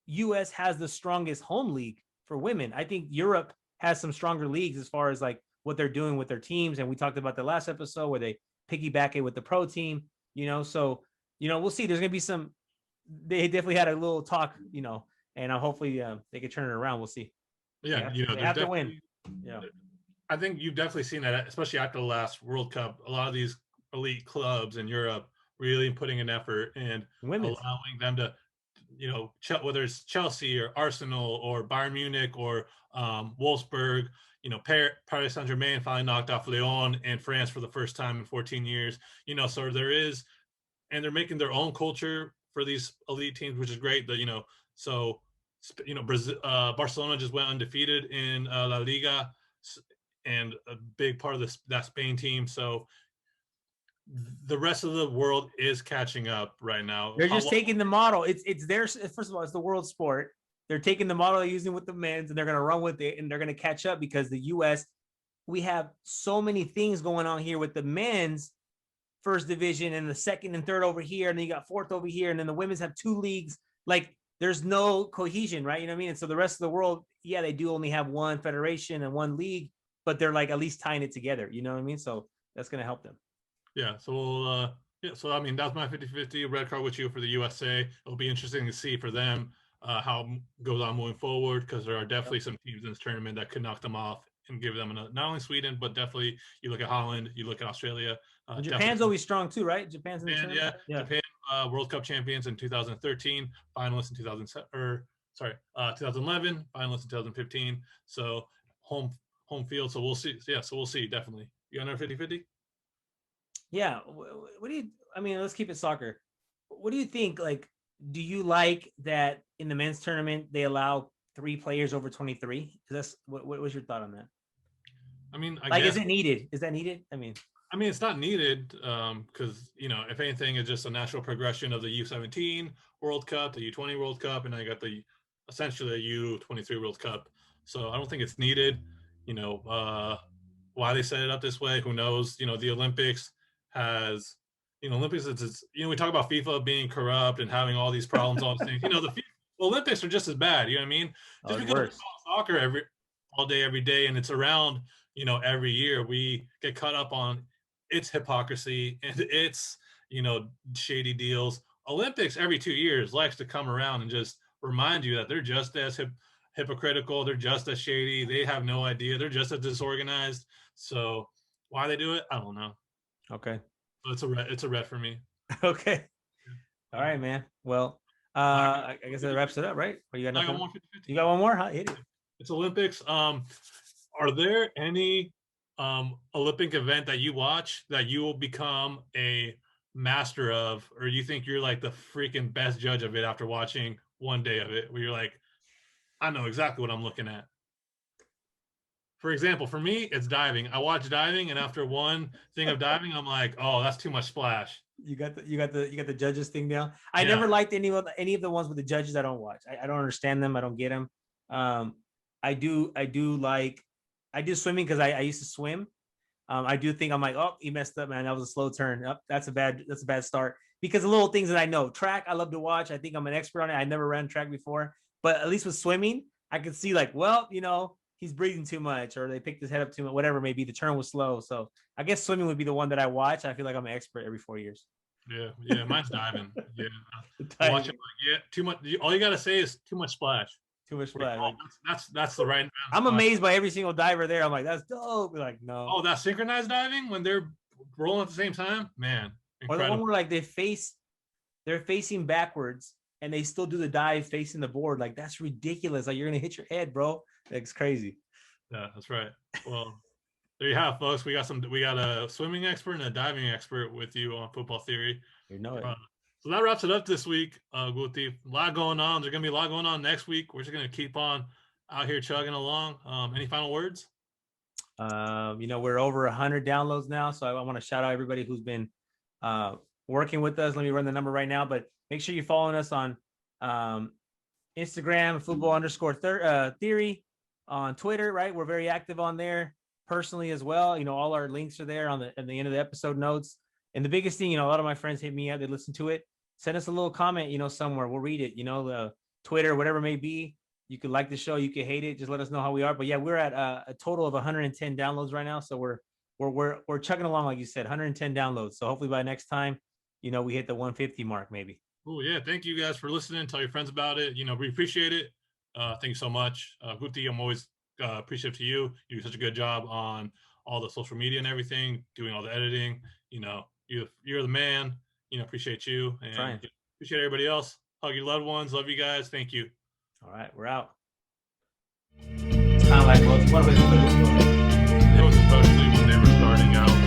U.S. has the strongest home league for women. I think Europe has some stronger leagues as far as like what they're doing with their teams. And we talked about the last episode where they piggyback it with the pro team, so, we'll see. There's going to be they definitely had a little talk, and hopefully they can turn it around. We'll see. Yeah. They have to win. Yeah. I think you've definitely seen that, especially after the last World Cup. A lot of these elite clubs in Europe really putting an effort and allowing them to, whether it's Chelsea or Arsenal or Bayern Munich or Wolfsburg, Paris Saint-Germain finally knocked off Lyon and France for the first time in 14 years. So there is, and they're making their own culture for these elite teams, which is great. Brazil, Barcelona just went undefeated in La Liga, and a big part of that Spain team. So the rest of the world is catching up right now. They're just taking the model. It's theirs. First of all, it's the world sport. They're taking the model they're using with the men's, and they're going to run with it, and they're going to catch up, because the U.S., we have so many things going on here with the men's first division and the second and third over here, and then you got fourth over here, and then the women's have 2 leagues. Like, there's no cohesion, right? You know what I mean? And so the rest of the world, yeah, they do only have 1 federation and 1 league, but they're like at least tying it together. You know what I mean? So that's going to help them. Yeah. So so I mean, that's my 50-50 red card with you for the USA. It'll be interesting to see for them how it goes on moving forward, because there are definitely some teams in this tournament that could knock them off and give them not only Sweden, but definitely you look at Holland, you look at Australia. Japan's always strong too, right? Japan's in the tournament. Japan World Cup champions in 2013, finalists in 2011, finalists in 2015. So home field. So we'll see. Yeah, so we'll see, definitely. You got another 50-50? Yeah. What do you, let's keep it soccer. What do you think? Like, do you like that in the men's tournament they allow 3 players over 23? That's what was your thought on that? I mean, is it needed? Is that needed? I mean, it's not needed because, if anything, it's just a natural progression of the U17 World Cup, the U20 World Cup, and I got essentially the U23 World Cup. So I don't think it's needed. Why they set it up this way, who knows? The Olympics has, Olympics is, we talk about FIFA being corrupt and having all these problems, all these things. The Olympics are just as bad. You know what I mean? Just because it's soccer all day, every day, and it's around, every year, we get caught up on its hypocrisy and its, shady deals. Olympics every 2 years likes to come around and just remind you that they're just as hypocritical. They're just as shady. They have no idea. They're just as disorganized. So why they do it, I don't know. Okay. So it's a red for me. Okay. All right, man. Well, I guess that wraps it up, right? Or you got nothing? You got one more? Huh? Hit it. It's Olympics. Are there any Olympic event that you watch that you will become a master of, or you think you're like the freaking best judge of it after watching one day of it, where you're like, I know exactly what I'm looking at? for example, for me, it's diving. I watch diving, and after one thing of diving, I'm like, oh, that's too much splash. You got the judges thing down. I Yeah. never liked any of the ones with the judges. I don't watch. I don't understand them. I don't get them. I do swimming because I used to swim. I do think I'm like, oh, he messed up, man. That was a slow turn. Oh, that's a bad start. Because the little things that I know, track, I love to watch. I think I'm an expert on it. I never ran track before, but at least with swimming, I could see like, well, he's breathing too much, or they picked his head up too much, whatever it may be. The turn was slow, so I guess swimming would be the one that I watch. I feel like I'm an expert every 4 years. Yeah, mine's diving. Yeah, watching too much. All you gotta say is too much splash. Too much splash. Like, that's the right. I'm amazed by every single diver there. I'm like, that's dope. Like, no. Oh, that synchronized diving when they're rolling at the same time, man. Incredible. Or the one where like they're facing backwards and they still do the dive facing the board. Like, that's ridiculous. Like, you're gonna hit your head, bro. That's crazy. Yeah, that's right. Well, there you have, folks. We got a swimming expert and a diving expert with you on Football Theory. You know it. So that wraps it up this week, Guti. A lot going on. There's going to be a lot going on next week. We're just going to keep on out here chugging along. Any final words? We're over 100 downloads now. So I want to shout out everybody who's been working with us. Let me run the number right now. But make sure you're following us on Instagram, football_theory, on Twitter, right? We're very active on there personally as well. All our links are there at the end of the episode notes. And the biggest thing, a lot of my friends hit me up, they listen to it. Send us a little comment, somewhere. We'll read it, the Twitter, whatever it may be. You could like the show, you could hate it. Just let us know how we are. But yeah, we're at a total of 110 downloads right now. So we're chugging along, like you said, 110 downloads. So hopefully by next time, we hit the 150 mark, maybe. Oh yeah. Thank you guys for listening. Tell your friends about it. We appreciate it. Thank you so much. Guti, I'm always appreciative to you. You do such a good job on all the social media and everything, doing all the editing. You're the man. Appreciate you, and appreciate everybody else. Hug your loved ones. Love you guys. Thank you. All right, we're out. It's kind of like, it was especially when they were starting out.